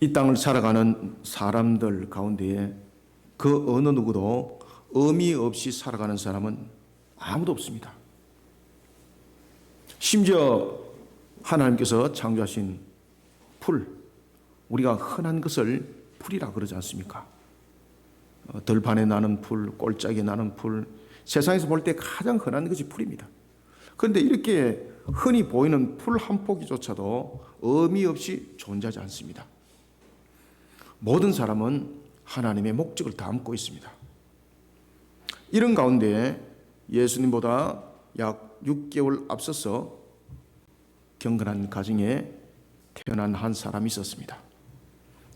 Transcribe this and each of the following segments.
이 땅을 살아가는 사람들 가운데에 그 어느 누구도 의미 없이 살아가는 사람은 아무도 없습니다. 심지어 하나님께서 창조하신 풀, 우리가 흔한 것을 풀이라 그러지 않습니까? 들판에 나는 풀, 꼴짝에 나는 풀, 세상에서 볼 때 가장 흔한 것이 풀입니다. 그런데 이렇게 흔히 보이는 풀 한 포기조차도 의미 없이 존재하지 않습니다. 모든 사람은 하나님의 목적을 담고 있습니다. 이런 가운데 예수님보다 약 6개월 앞서서 경건한 가정에 태어난 한 사람이 있었습니다.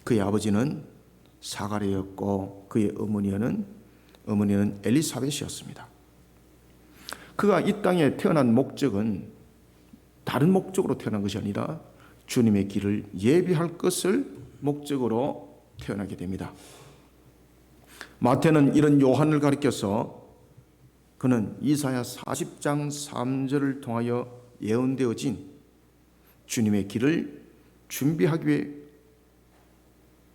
그의 아버지는 사가랴였고 그의 어머니는 엘리사벳이었습니다. 그가 이 땅에 태어난 목적은 다른 목적으로 태어난 것이 아니라 주님의 길을 예비할 것을 목적으로 태어나게 됩니다. 마태는 이런 요한을 가리켜서 그는 이사야 40장 3절을 통하여 예언되어진 주님의 길을 준비하기 위해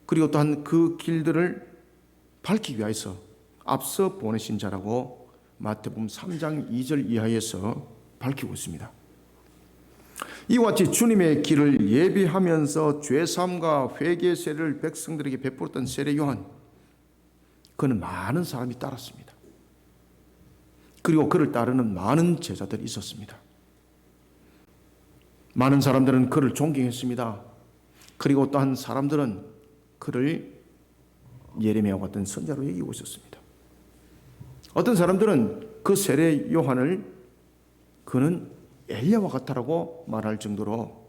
그리고 또한 그 길들을 밝히기 위해서 앞서 보내신 자라고 마태복음 3장 2절 이하에서 밝히고 있습니다. 이와 같이 주님의 길을 예비하면서 죄사함과 회개 세례를 백성들에게 베풀었던 세례 요한, 그는 많은 사람이 따랐습니다. 그리고 그를 따르는 많은 제자들이 있었습니다. 많은 사람들은 그를 존경했습니다. 그리고 또한 사람들은 그를 예레미야와 같은 선자로 여기고 있었습니다. 어떤 사람들은 그 세례 요한을 그는 엘리야와 같다라고 말할 정도로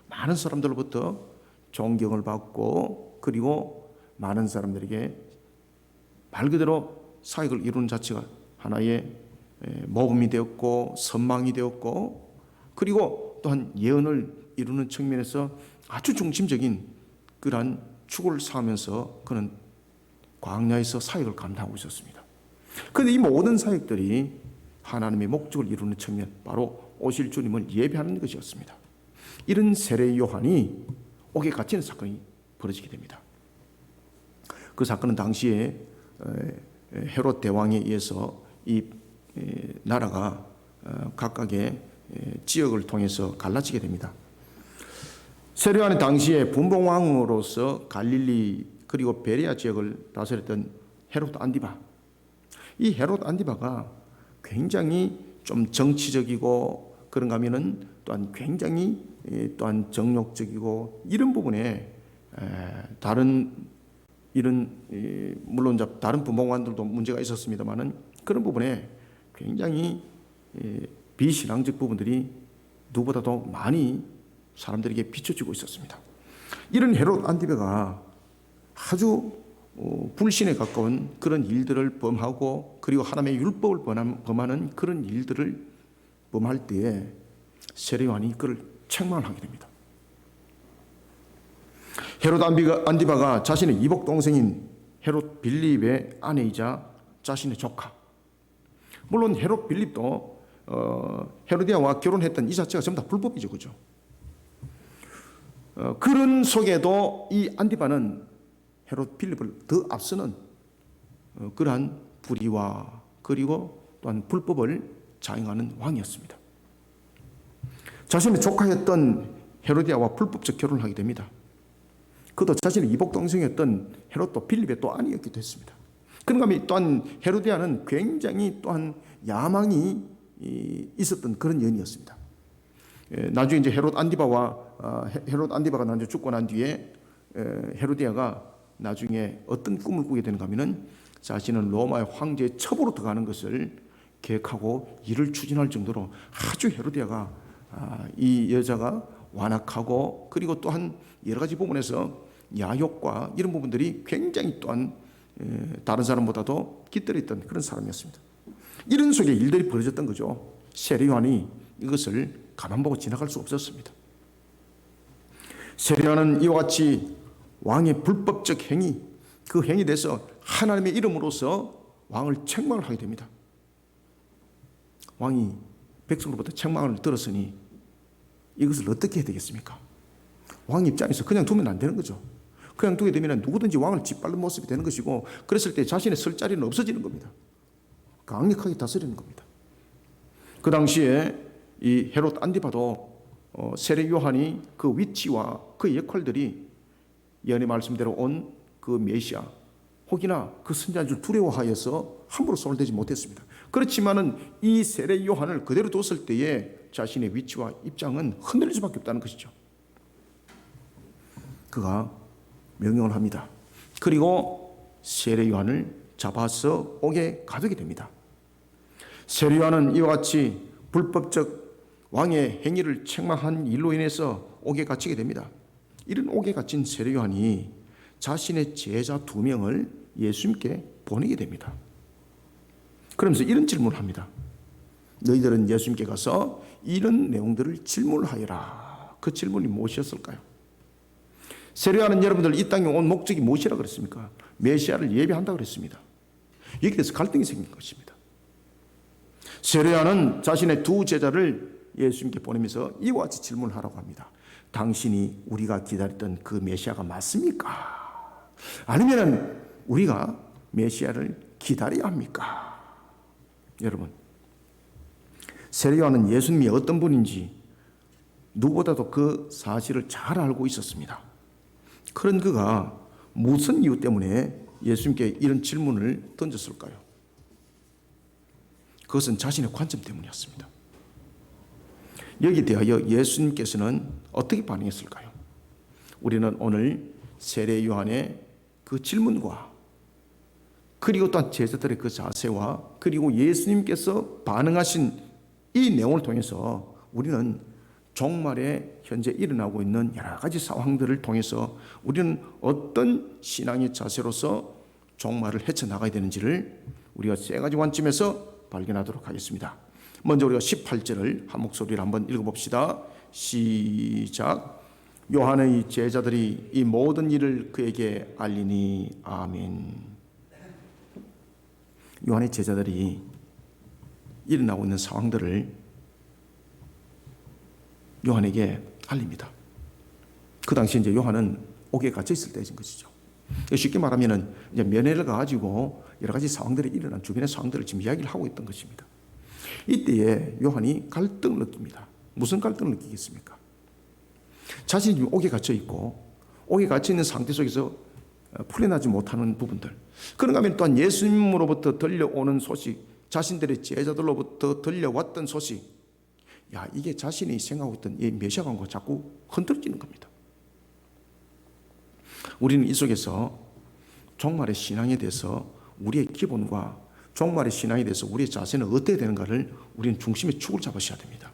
많은 사람들로부터 존경을 받고 그리고 많은 사람들에게 말 그대로 사역을 이루는 자체가 하나의 모범이 되었고 선망이 되었고 그리고 또한 예언을 이루는 측면에서 아주 중심적인 그러한 축을 쌓으면서 그는 광야에서 사역을 감당하고 있었습니다. 그런데 이 모든 사역들이 하나님의 목적을 이루는 측면, 바로 오실 주님을 예배하는 것이었습니다. 이런 세례 요한이 옥에 갇히는 사건이 벌어지게 됩니다. 그 사건은 당시에 헤롯 대왕에 의해서 이 나라가 각각의 지역을 통해서 갈라지게 됩니다. 세례 요한이 당시에 분봉왕으로서 갈릴리 그리고 베레아 지역을 다스렸던 헤롯 안디바, 이 헤롯 안디바가 굉장히 좀 정치적이고 그런가 하면은 또한 굉장히 또한 정욕적이고 이런 부분에 다른 이런 물론 다른 분봉왕들도 문제가 있었습니다만은 그런 부분에 굉장히 비신앙적 부분들이 누구보다도 많이 사람들에게 비춰지고 있었습니다. 이런 헤롯 안디바가 아주 불신에 가까운 그런 일들을 범하고 그리고 하나님의 율법을 범하는 그런 일들을 범할 때에 세례 요한이 그를 책망을 하게 됩니다. 헤롯 안디바가 자신의 이복 동생인 헤롯 빌립의 아내이자 자신의 조카, 물론 헤롯 빌립도 헤로디아와 결혼했던 이 자체가 전부 다 불법이죠, 그죠? 그런 속에도 이 안디바는 헤롯 빌립을 더 앞서는 그러한 불의와 그리고 또한 불법을 자행하는 왕이었습니다. 자신의 조카였던 헤로디아와 불법적 결혼을 하게 됩니다. 그도 자신의 이복 동생이었던 헤롯도 빌립의 또 아내였기도 했습니다. 그런가 하면 또한 헤로디아는 굉장히 또한 야망이 있었던 그런 여인이었습니다. 나중에 이제 헤롯 안디바가 나중에 죽고 난 뒤에 헤로디아가 나중에 어떤 꿈을 꾸게 되는가 하면은 자신은 로마의 황제의 첩으로 들어가는 것을 계획하고 이를 추진할 정도로 아주 헤로디아가 이 여자가 완악하고 그리고 또한 여러 가지 부분에서 야욕과 이런 부분들이 굉장히 또한 다른 사람보다도 깃들어 있던 그런 사람이었습니다. 이런 속에 일들이 벌어졌던 거죠. 세례 요한이 이것을 가만 보고 지나갈 수 없었습니다. 세례 요한은 이와 같이 왕의 불법적 행위, 그 행위에 대해서 하나님의 이름으로서 왕을 책망을 하게 됩니다. 왕이 백성으로부터 책망을 들었으니 이것을 어떻게 해야 되겠습니까? 왕 입장에서 그냥 두면 안 되는 거죠. 그냥 두게 되면 누구든지 왕을 짓밟는 모습이 되는 것이고, 그랬을 때 자신의 설 자리는 없어지는 겁니다. 강력하게 다스리는 겁니다. 그 당시에 이 헤롯 안디바도 세례 요한이 그 위치와 그 역할들이 예언의 말씀대로 온 그 메시아 혹이나 그 선지자인 줄 두려워하여서 함부로 손을 대지 못했습니다. 그렇지만은 이 세례 요한을 그대로 뒀을 때에 자신의 위치와 입장은 흔들릴 수밖에 없다는 것이죠. 그가 명령을 합니다. 그리고 세례 요한을 잡아서 옥에 가두게 됩니다. 세례 요한은 이와 같이 불법적 왕의 행위를 책망한 일로 인해서 옥에 갇히게 됩니다. 이런 옥에 갇힌 세례 요한이 자신의 제자 2명을 예수님께 보내게 됩니다. 그러면서 이런 질문을 합니다. 너희들은 예수님께 가서 이런 내용들을 질문하여라. 그 질문이 무엇이었을까요? 세례 요한은 여러분들 이 땅에 온 목적이 무엇이라 그랬습니까? 메시아를 예배한다고 그랬습니다. 여기에 대해서 갈등이 생긴 것입니다. 세례 요한은 자신의 2 제자를 예수님께 보내면서 이와 같이 질문을 하라고 합니다. 당신이 우리가 기다렸던 그 메시아가 맞습니까? 아니면 우리가 메시아를 기다려야 합니까? 여러분, 세례 요한은 예수님이 어떤 분인지 누구보다도 그 사실을 잘 알고 있었습니다. 그런 그가 무슨 이유 때문에 예수님께 이런 질문을 던졌을까요? 그것은 자신의 관점 때문이었습니다. 여기에 대하여 예수님께서는 어떻게 반응했을까요? 우리는 오늘 세례 요한의 그 질문과 그리고 또한 제자들의 그 자세와 그리고 예수님께서 반응하신 이 내용을 통해서 우리는 종말에 현재 일어나고 있는 여러 가지 상황들을 통해서 우리는 어떤 신앙의 자세로서 종말을 헤쳐나가야 되는지를 우리가 3가지 관점에서 발견하도록 하겠습니다. 먼저 우리가 18절을 한 목소리로 한번 읽어봅시다. 시작. 요한의 제자들이 이 모든 일을 그에게 알리니 아멘. 요한의 제자들이 일어나고 있는 상황들을 요한에게 알립니다. 그 당시 이제 요한은 옥에 갇혀 있을 때인 것이죠. 쉽게 말하면은 이제 면회를 가지고 여러 가지 상황들이 일어난 주변의 상황들을 지금 이야기를 하고 있던 것입니다. 이때에 요한이 갈등을 느낍니다. 무슨 갈등을 느끼겠습니까? 자신이 지금 옥에 갇혀 있고 옥에 갇혀 있는 상태 속에서 풀려나지 못하는 부분들. 그런가 하면 또한 예수님으로부터 들려오는 소식, 자신들의 제자들로부터 들려왔던 소식, 야, 이게 자신이 생각하고 있던 이 메시아관과 자꾸 흔들리는 겁니다. 우리는 이 속에서 종말의 신앙에 대해서 우리의 기본과 종말의 신앙에 대해서 우리의 자세는 어떻게 되는가를 우리는 중심에 축을 잡으셔야 됩니다.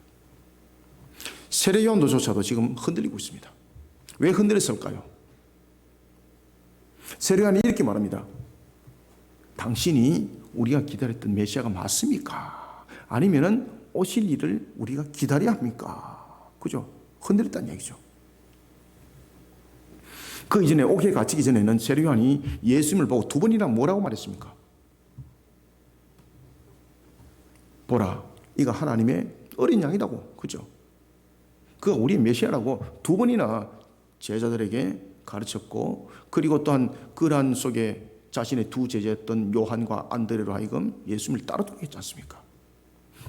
세례 요한도조차도 지금 흔들리고 있습니다. 왜 흔들렸을까요? 세례 요한이 이렇게 말합니다. 당신이 우리가 기다렸던 메시아가 맞습니까? 아니면은 오실 일을 우리가 기다려야 합니까? 그죠? 흔들렸다는 얘기죠. 그 이전에 옥에 갇히기 전에는 세례 요한이 예수님을 보고 2번이나 뭐라고 말했습니까? 보라, 이가 하나님의 어린 양이라고. 그죠? 그가 우리의 메시아라고 2번이나 제자들에게 가르쳤고, 그리고 또한 그러한 속에 자신의 2 제자였던 요한과 안드레로 하여금 예수님을 따르도록 했지 않습니까?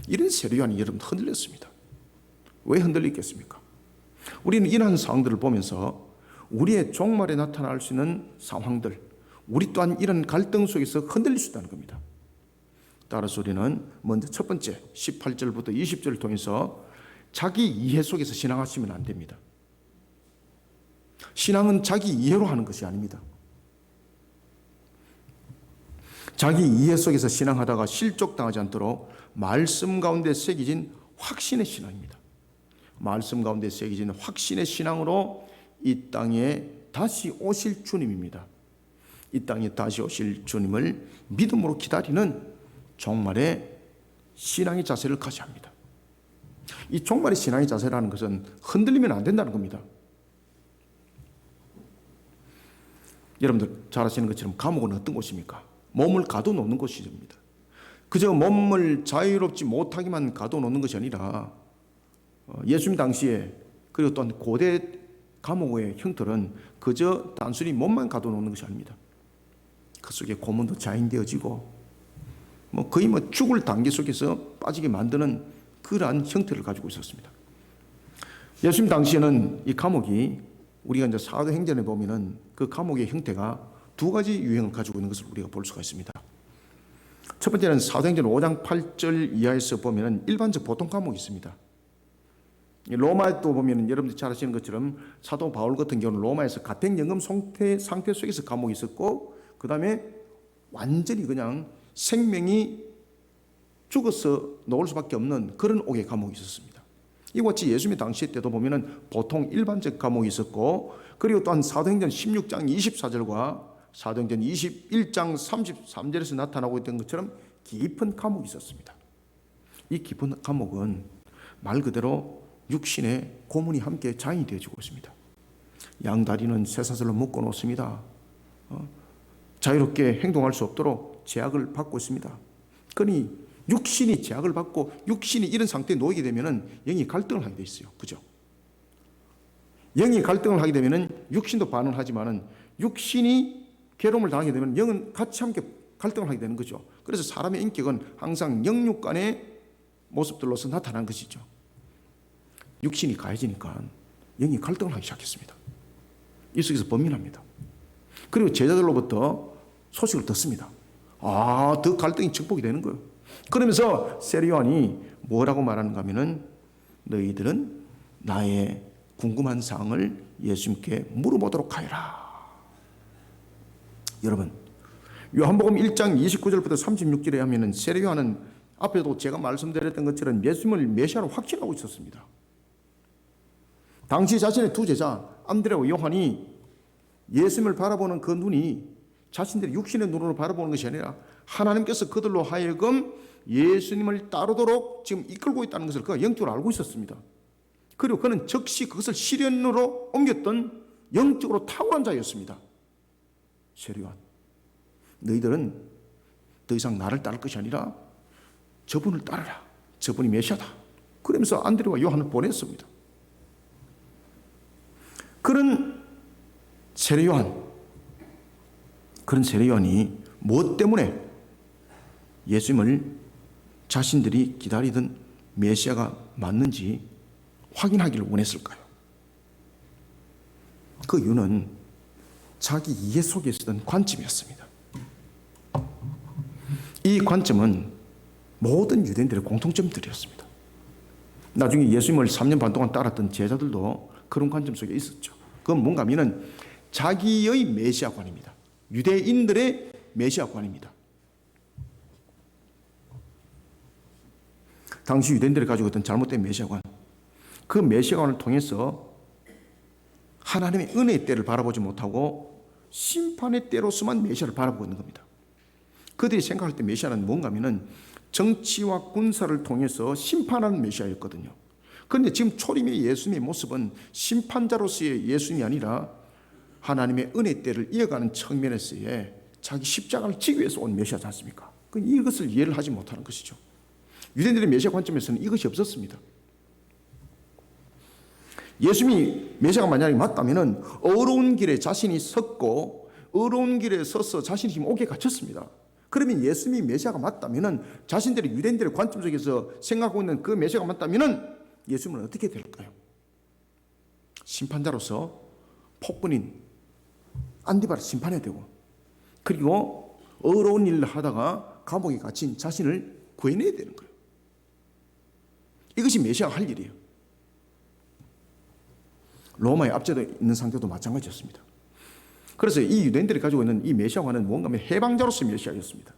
이런 세례 요한이 여러분 흔들렸습니다. 왜 흔들리겠습니까? 우리는 이러한 상황들을 보면서 우리의 종말에 나타날 수 있는 상황들, 우리 또한 이런 갈등 속에서 흔들릴 수 있다는 겁니다. 따라서 우리는 먼저 첫 번째 18절부터 20절을 통해서 자기 이해 속에서 신앙하시면 안 됩니다. 신앙은 자기 이해로 하는 것이 아닙니다. 자기 이해 속에서 신앙하다가 실족당하지 않도록 말씀 가운데 새겨진 확신의 신앙입니다. 말씀 가운데 새겨진 확신의 신앙으로 이 땅에 다시 오실 주님입니다. 이 땅에 다시 오실 주님을 믿음으로 기다리는 종말의 신앙의 자세를 가져야 합니다. 이 종말의 신앙의 자세라는 것은 흔들리면 안 된다는 겁니다. 여러분들 잘 아시는 것처럼 감옥은 어떤 곳입니까? 몸을 가둬놓는 곳입니다. 그저 몸을 자유롭지 못하게만 가둬놓는 것이 아니라 예수님 당시에, 그리고 또한 고대 감옥의 형틀은 그저 단순히 몸만 가둬놓는 것이 아닙니다. 그 속에 고문도 자인되어지고 거의 죽을 단계 속에서 빠지게 만드는 그러한 형태를 가지고 있었습니다. 예수님 당시에는 이 감옥이 우리가 이제 사도행전에 보면은 그 감옥의 형태가 두 가지 유형을 가지고 있는 것을 우리가 볼 수가 있습니다. 첫 번째는 사도행전 5장 8절 이하에서 보면은 일반적 보통 감옥이 있습니다. 로마에 또 보면은 여러분들 잘 아시는 것처럼 사도 바울 같은 경우는 로마에서 가택연금 상태 속에서 감옥이 있었고, 그 다음에 완전히 그냥 생명이 죽어서 놓을 수밖에 없는 그런 옥의 감옥이 있었습니다. 이와 같이 예수님의 당시 때도 보면은 보통 일반적 감옥이 있었고, 그리고 또한 사도행전 16장 24절과 사도행전 21장 33절에서 나타나고 있던 것처럼 깊은 감옥이 있었습니다. 이 깊은 감옥은 말 그대로 육신의 고문이 함께 자인이 되어지고 있습니다. 양다리는 쇠사슬로 묶어 놓습니다. 자유롭게 행동할 수 없도록 제약을 받고 있습니다. 그러니 육신이 제약을 받고 육신이 이런 상태에 놓이게 되면 영이 갈등을 하게 돼 있어요. 그죠? 영이 갈등을 하게 되면 육신도 반응을 하지만 육신이 괴로움을 당하게 되면 영은 같이 함께 갈등을 하게 되는 거죠. 그래서 사람의 인격은 항상 영육 간의 모습들로서 나타난 것이죠. 육신이 가해지니까 영이 갈등을 하기 시작했습니다. 이 속에서 범민합니다. 그리고 제자들로부터 소식을 듣습니다. 더 갈등이 증폭이 되는 거예요. 그러면서 세례요한이 뭐라고 말하는가 하면은 너희들은 나의 궁금한 사항을 예수님께 물어보도록 하여라. 여러분, 요한복음 1장 29절부터 36절에 하면은 세례요한은 앞에도 제가 말씀드렸던 것처럼 예수님을 메시아로 확신하고 있었습니다. 당시 자신의 두 제자 안드레와 요한이 예수님을 바라보는 그 눈이 자신들의 육신의 눈으로 바라보는 것이 아니라 하나님께서 그들로 하여금 예수님을 따르도록 지금 이끌고 있다는 것을 그가 영적으로 알고 있었습니다. 그리고 그는 즉시 그것을 실현으로 옮겼던 영적으로 탁월한 자였습니다. 세례요한, 너희들은 더 이상 나를 따를 것이 아니라 저분을 따르라. 저분이 메시아다. 그러면서 안드레와 요한을 보냈습니다. 그런 세례요한이 무엇 때문에 예수님을 자신들이 기다리던 메시아가 맞는지 확인하기를 원했을까요? 그 이유는 자기 이해 속에 있었던 관점이었습니다. 이 관점은 모든 유대인들의 공통점들이었습니다. 나중에 예수님을 3년 반 동안 따랐던 제자들도 그런 관점 속에 있었죠. 그건 뭔가 하면은 자기의 메시아관입니다. 유대인들의 메시아관입니다. 당시 유대인들이 가지고 있던 잘못된 메시아관, 그 메시아관을 통해서 하나님의 은혜의 때를 바라보지 못하고 심판의 때로서만 메시아를 바라보고 있는 겁니다. 그들이 생각할 때 메시아는 뭔가 하면은 정치와 군사를 통해서 심판하는 메시아였거든요. 그런데 지금 초림의 예수님의 모습은 심판자로서의 예수님이 아니라 하나님의 은혜 때를 이어가는 측면에서의 자기 십자가를 지기 위해서 온 메시아지 않습니까? 이것을 이해를 하지 못하는 것이죠. 유대인들의 메시아 관점에서는 이것이 없었습니다. 예수님이 메시아가 만약에 맞다면 어려운 길에 자신이 섰고 어려운 길에 서서 자신이 지금 옥에 갇혔습니다. 그러면 예수님이 메시아가 맞다면 자신들의 유대인들의 관점 속에서 생각하고 있는 그 메시아가 맞다면 예수님은 어떻게 될까요? 심판자로서 폭군인 안디바를 심판해야 되고, 그리고 어려운 일을 하다가 감옥에 갇힌 자신을 구해내야 되는 거예요. 이것이 메시아가 할 일이에요. 로마에 압제되어 있는 상태도 마찬가지였습니다. 그래서 이 유대인들이 가지고 있는 이 메시아관은 뭔가 하면 해방자로서의 메시아였습니다.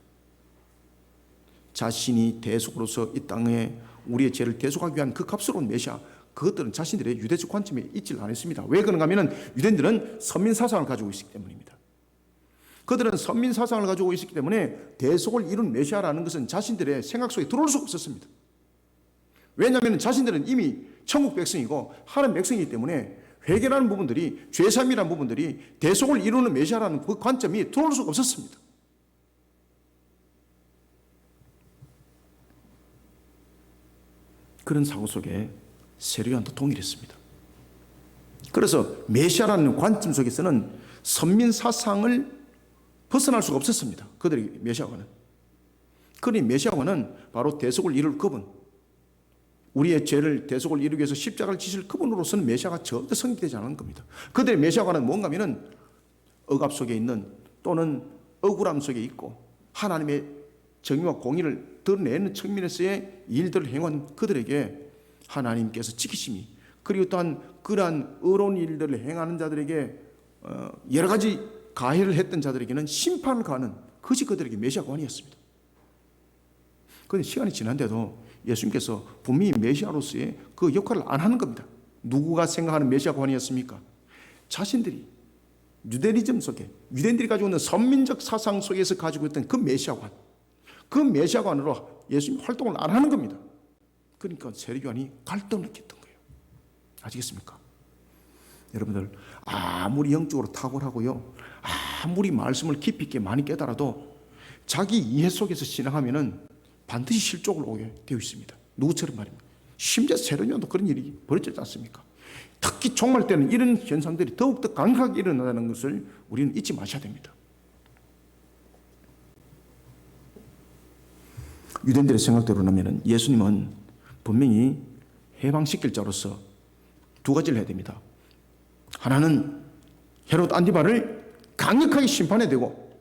자신이 대속으로서 이 땅에 우리의 죄를 대속하기 위한 그 값스러운 메시아, 그것들은 자신들의 유대적 관점에 있지 않았습니다. 왜 그런가 하면 유대인들은 선민 사상을 가지고 있기 때문입니다. 그들은 선민 사상을 가지고 있었기 때문에 대속을 이룬 메시아라는 것은 자신들의 생각 속에 들어올 수가 없었습니다. 왜냐하면 자신들은 이미 천국 백성이고 하나님 백성이기 때문에 회개라는 부분들이, 죄삼이라는 부분들이 대속을 이루는 메시아라는 그 관점이 들어올 수가 없었습니다. 그런 사고 속에 세례요한도 동일했습니다. 그래서 메시아라는 관점 속에서는 선민 사상을 벗어날 수가 없었습니다. 그들의 메시아관은. 그러니 메시아관은 바로 대속을 이룰 그분, 우리의 죄를 대속을 이루기 위해서 십자가를 지실 그분으로서는 메시아가 절대 성립되지 않은 겁니다. 그들의 메시아관은 뭔가 하면은 억압 속에 있는 또는 억울함 속에 있고 하나님의 정의와 공의를 드러내는 측면에서의 일들을 행한 그들에게 하나님께서 지키심이, 그리고 또한 그러한 의로운 일들을 행하는 자들에게 여러 가지 가해를 했던 자들에게는 심판을 가하는 그것이 그들에게 메시아관이었습니다. 그런데 시간이 지난데도 예수님께서 분명히 메시아로서의 그 역할을 안 하는 겁니다. 누구가 생각하는 메시아관이었습니까? 자신들이 유대리즘 속에 유대인들이 가지고 있는 선민적 사상 속에서 가지고 있던 그 메시아관, 그 메시아관으로 예수님 활동을 안 하는 겁니다. 그러니까 세례요한이 갈등을 느꼈던 거예요. 아시겠습니까? 여러분들, 아무리 영적으로 탁월하고요, 아무리 말씀을 깊이 있게 많이 깨달아도 자기 이해 속에서 신앙하면은 반드시 실족을 오게 되어 있습니다. 누구처럼 말입니다. 심지어 세례요한도 그런 일이 벌어지지 않습니까? 특히 종말 때는 이런 현상들이 더욱더 강하게 일어나는 것을 우리는 잊지 마셔야 됩니다. 유대인들의 생각대로라면 예수님은 분명히 해방시킬 자로서 두 가지를 해야 됩니다. 하나는 헤롯 안티바를 강력하게 심판해야 되고,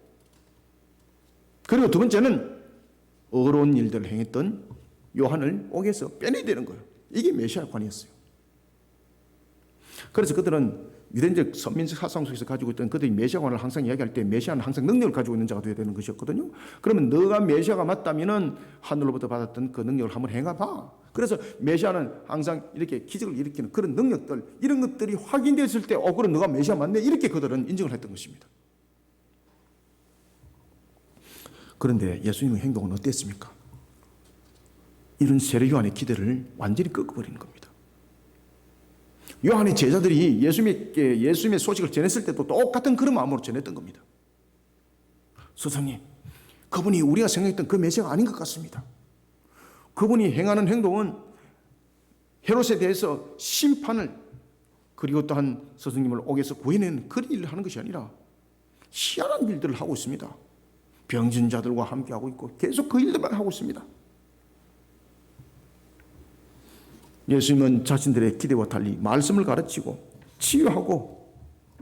그리고 두 번째는 어려운 일들을 행했던 요한을 옥에서 빼내야 되는 거예요. 이게 메시아관이었어요. 그래서 그들은 유대인적 선민적 사상 속에서 가지고 있던 그들이 메시아관을 항상 이야기할 때 메시아는 항상 능력을 가지고 있는 자가 되어야 되는 것이었거든요. 그러면 너가 메시아가 맞다면은 하늘로부터 받았던 그 능력을 한번 행해봐. 그래서 메시아는 항상 이렇게 기적을 일으키는 그런 능력들, 이런 것들이 확인됐을 때 그럼 너가 메시아 맞네, 이렇게 그들은 인정을 했던 것입니다. 그런데 예수님의 행동은 어땠습니까? 이런 세례 요한의 기대를 완전히 꺾어버리는 겁니다. 요한의 제자들이 예수님의 소식을 전했을 때도 똑같은 그런 마음으로 전했던 겁니다. 스승님, 그분이 우리가 생각했던 그 메시아가 아닌 것 같습니다. 그분이 행하는 행동은 헤롯에 대해서 심판을, 그리고 또한 스승님을 옥에서 구해내는 그런 일을 하는 것이 아니라 희한한 일들을 하고 있습니다. 병진 자들과 함께 하고 있고 계속 그 일들만 하고 있습니다. 예수님은 자신들의 기대와 달리 말씀을 가르치고 치유하고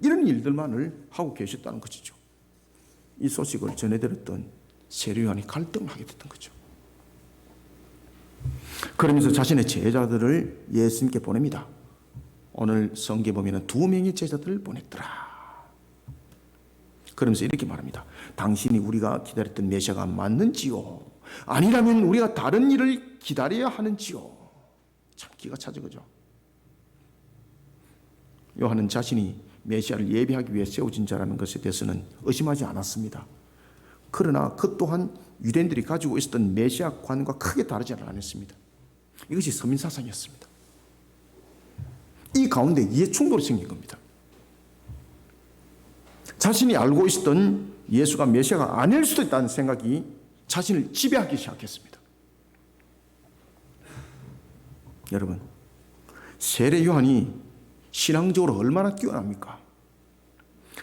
이런 일들만을 하고 계셨다는 것이죠. 이 소식을 전해들었던 세례 요한이 갈등을 하게 됐던 거죠. 그러면서 자신의 제자들을 예수님께 보냅니다. 오늘 성경에 보면 2명의 제자들을 보냈더라. 그러면서 이렇게 말합니다. 당신이 우리가 기다렸던 메시아가 맞는지요? 아니라면 우리가 다른 일을 기다려야 하는지요? 참 기가 차죠, 그죠? 요한은 자신이 메시아를 예비하기 위해 세워진 자라는 것에 대해서는 의심하지 않았습니다. 그러나 그 또한 유대인들이 가지고 있었던 메시아관과 크게 다르지 않았습니다. 이것이 서민사상이었습니다. 이 가운데 이해 충돌이 생긴 겁니다. 자신이 알고 있었던 예수가 메시아가 아닐 수도 있다는 생각이 자신을 지배하기 시작했습니다. 여러분, 세례 요한이 신앙적으로 얼마나 뛰어납니까?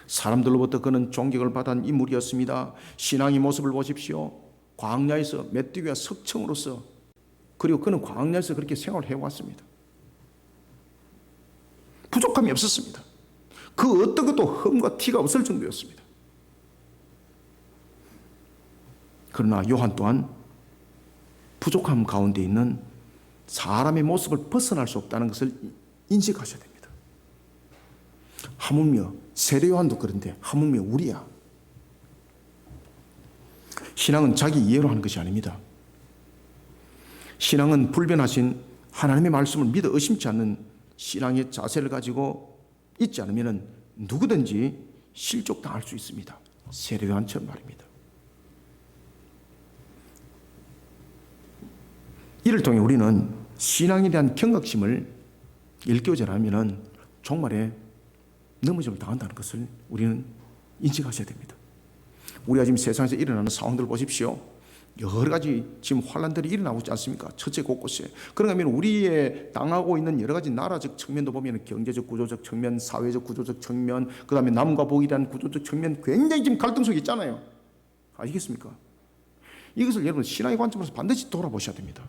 사람들로부터 그는 존경을 받은 인물이었습니다. 신앙의 모습을 보십시오. 광야에서 메뚜기와 석청으로서, 그리고 그는 광야에서 그렇게 생활을 해왔습니다. 부족함이 없었습니다. 그 어떤 것도 흠과 티가 없을 정도였습니다. 그러나 요한 또한 부족함 가운데 있는 사람의 모습을 벗어날 수 없다는 것을 인식하셔야 됩니다. 하물며 세례 요한도 그런데 하물며 우리야. 신앙은 자기 이해로 하는 것이 아닙니다. 신앙은 불변하신 하나님의 말씀을 믿어 의심치 않는 신앙의 자세를 가지고 있지 않으면 누구든지 실족당할 수 있습니다. 세례 요한처럼 말입니다. 이를 통해 우리는 신앙에 대한 경각심을 일깨우지 않으면 종말에 넘어짐을 당한다는 것을 우리는 인식하셔야 됩니다. 우리가 지금 세상에서 일어나는 상황들 보십시오. 여러 가지 지금 환란들이 일어나고 있지 않습니까? 첫째 곳곳에. 그런가 하면 우리의 당하고 있는 여러 가지 나라적 측면도 보면 경제적 구조적 측면, 사회적 구조적 측면, 그 다음에 남과 북에 대한 구조적 측면 굉장히 지금 갈등 속에 있잖아요. 아시겠습니까? 이것을 여러분 신앙의 관점에서 반드시 돌아보셔야 됩니다.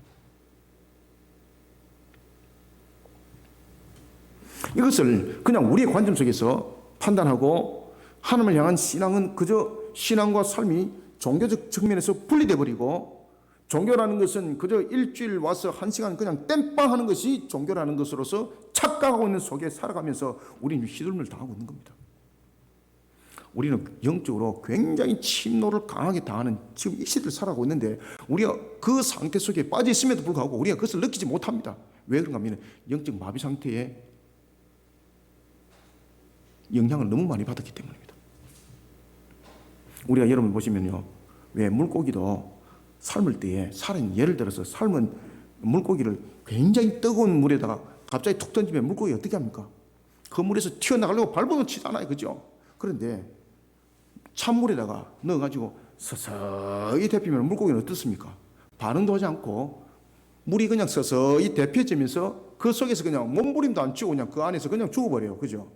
이것을 그냥 우리의 관점 속에서 판단하고 하나님을 향한 신앙은 그저 신앙과 삶이 종교적 측면에서 분리돼 버리고 종교라는 것은 그저 일주일 와서 1시간 그냥 땜빵 하는 것이 종교라는 것으로서 착각하고 있는 속에 살아가면서 우리는 휘둘림을 당하고 있는 겁니다. 우리는 영적으로 굉장히 침노를 강하게 당하는 지금 이 시대를 살아가고 있는데 우리가 그 상태 속에 빠져 있음에도 불구하고 우리가 그것을 느끼지 못합니다. 왜 그런가 하면 영적 마비 상태에 영향을 너무 많이 받았기 때문입니다. 우리가 여러분 보시면요, 왜 물고기도 삶을 때에 예를 들어서 삶은 물고기를 굉장히 뜨거운 물에다가 갑자기 툭 던지면 물고기 어떻게 합니까? 그 물에서 튀어나가려고 발버둥 치잖아요, 그죠? 그런데 찬물에다가 넣어가지고 서서히 데피면 물고기는 어떻습니까? 반응도 하지 않고 물이 그냥 서서히 데펴지면서 그 속에서 그냥 몸부림도 안 치고 그냥 그 안에서 그냥 죽어버려요, 그죠?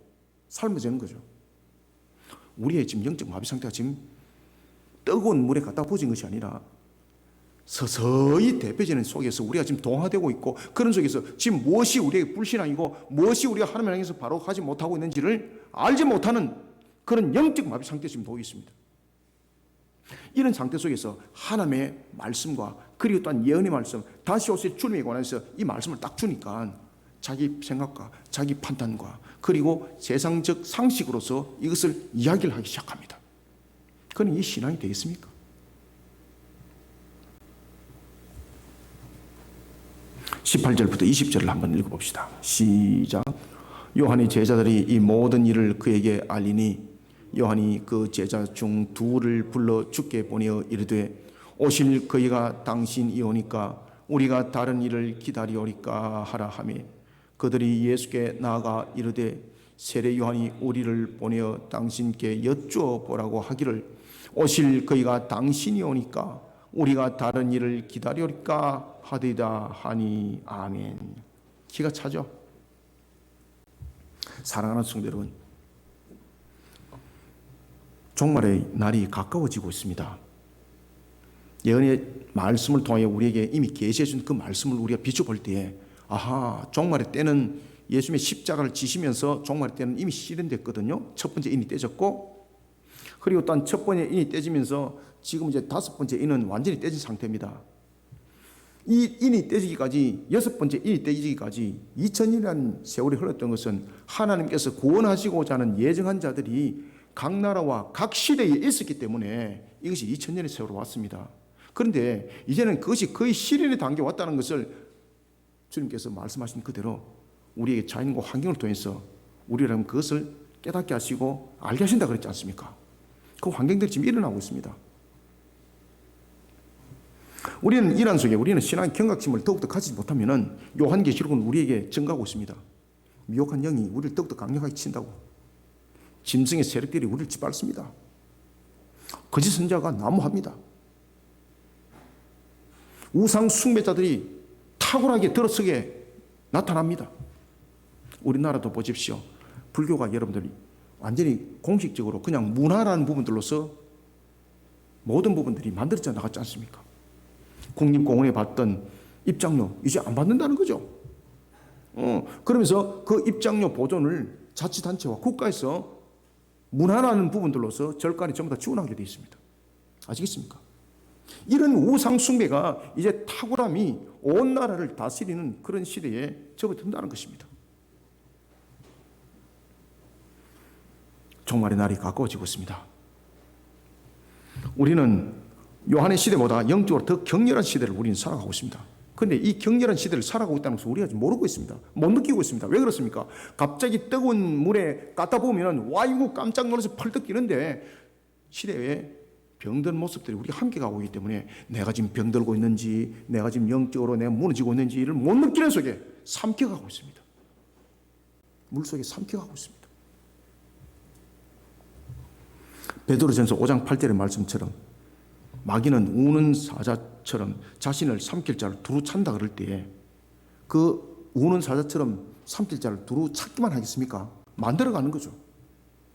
삶아지는 거죠. 우리의 지금 영적 마비 상태가 지금 뜨거운 물에 갖다 부어진 것이 아니라 서서히 대표지는 속에서 우리가 지금 동화되고 있고 그런 속에서 지금 무엇이 우리에게 불신앙이고 무엇이 우리가 하나님을 향해서 바로 가지 못하고 있는지를 알지 못하는 그런 영적 마비 상태에 지금 놓여 있습니다. 이런 상태 속에서 하나님의 말씀과 그리고 또한 예언의 말씀, 다시 오실 주님에 관해서 이 말씀을 딱 주니까 자기 생각과 자기 판단과 그리고 세상적 상식으로서 이것을 이야기를 하기 시작합니다. 그건 이 신앙이 되겠습니까? (18절부터 20절을) 한번 읽어봅시다. 시작. 요한의 제자들이 이 모든 일을 그에게 알리니 요한이 그 제자 중 둘을 불러 주께 보내어 이르되 오실 그이가 당신이오니까 우리가 다른 일을 기다리오리까 하라 하며 그들이 예수께 나아가 이르되 세례 요한이 우리를 보내어 당신께 여쭈어 보라고 하기를 오실 그이가 당신이오니까 우리가 다른 일을 기다리오리까 하리다 하니 아멘. 기가 차죠? 사랑하는 성도 여러분, 종말의 날이 가까워지고 있습니다. 예언의 말씀을 통해 우리에게 이미 계시해 준 그 말씀을 우리가 비춰볼 때에 아하, 종말의 때는 예수님의 십자가를 지시면서 종말의 때는 이미 실현됐거든요. 첫 번째 인이 떼졌고 그리고 또한 첫 번째 인이 떼지면서 지금 이제 다섯 번째 인은 완전히 떼진 상태입니다. 이 인이 떼지기까지, 여섯 번째 인이 떼지기까지 2000년이라는 세월이 흘렀던 것은 하나님께서 구원하시고자 하는 예정한 자들이 각 나라와 각 시대에 있었기 때문에 이것이 2000년의 세월이 왔습니다. 그런데 이제는 그것이 거의 실현의 단계에 왔다는 것을 주님께서 말씀하신 그대로 우리에게 자연과 환경을 통해서 우리라면 그것을 깨닫게 하시고 알게 하신다 그랬지 않습니까? 그 환경들이 지금 일어나고 있습니다. 우리는 이란 속에 우리는 신앙의 경각심을 더욱더 가지지 못하면 요한계시록은 우리에게 증가하고 있습니다. 미혹한 영이 우리를 더욱더 강력하게 친다고. 짐승의 세력들이 우리를 짓밟습니다. 거짓 선지자가 난무합니다. 우상 숭배자들이 탁월하게 들어서게 나타납니다. 우리나라도 보십시오. 불교가 여러분들이 완전히 공식적으로 그냥 문화라는 부분들로서 모든 부분들이 만들어져 나갔지 않습니까? 국립공원에 받던 입장료 이제 안 받는다는 거죠. 그러면서 그 입장료 보존을 자치단체와 국가에서 문화라는 부분들로서 절간에 전부 다 지원하게 되어 있습니다. 아시겠습니까? 이런 우상 숭배가 이제 탁월함이 온 나라를 다스리는 그런 시대에 접어든다는 것입니다. 종말의 날이 가까워지고 있습니다. 우리는 요한의 시대보다 영적으로 더 격렬한 시대를 우리는 살아가고 있습니다. 그런데 이 격렬한 시대를 살아가고 있다는 것을 우리가 아직 모르고 있습니다. 못 느끼고 있습니다. 왜 그렇습니까? 갑자기 뜨거운 물에 갖다 보면 와이고 깜짝 놀라서 펄떡 뛰는데 시대에 병든 모습들이 우리가 함께 가고 있기 때문에 내가 지금 병들고 있는지 내가 지금 영적으로 내가 무너지고 있는지를 못 느끼는 속에 삼켜가고 있습니다. 물속에 삼켜가고 있습니다. 베드로전서 5장 8절의 말씀처럼 마귀는 우는 사자처럼 자신을 삼킬 자를 두루 찬다 그럴 때에 그 우는 사자처럼 삼킬 자를 두루 찾기만 하겠습니까? 만들어가는 거죠.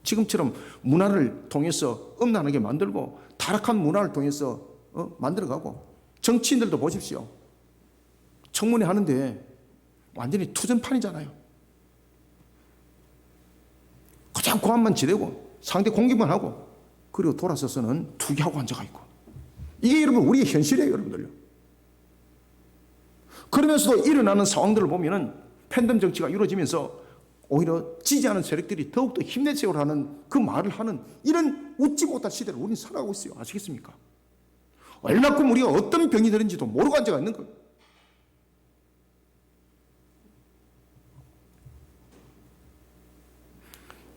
지금처럼 문화를 통해서 음란하게 만들고 타락한 문화를 통해서 만들어가고, 정치인들도 보십시오. 청문회 하는데 완전히 투전판이잖아요. 그냥 고함만 지대고 상대 공격만 하고, 그리고 돌아서서는 투기하고 앉아가 있고. 이게 여러분 우리의 현실이에요, 여러분들요. 그러면서도 일어나는 상황들을 보면은 팬덤 정치가 이루어지면서 오히려 지지하는 세력들이 더욱더 힘내세요 하는 그 말을 하는 이런 웃지 못할 시대를 우리는 살아가고 있어요. 아시겠습니까? 얼마큼 우리가 어떤 병이 들은지도 모르고 앉아가 있는 거예요.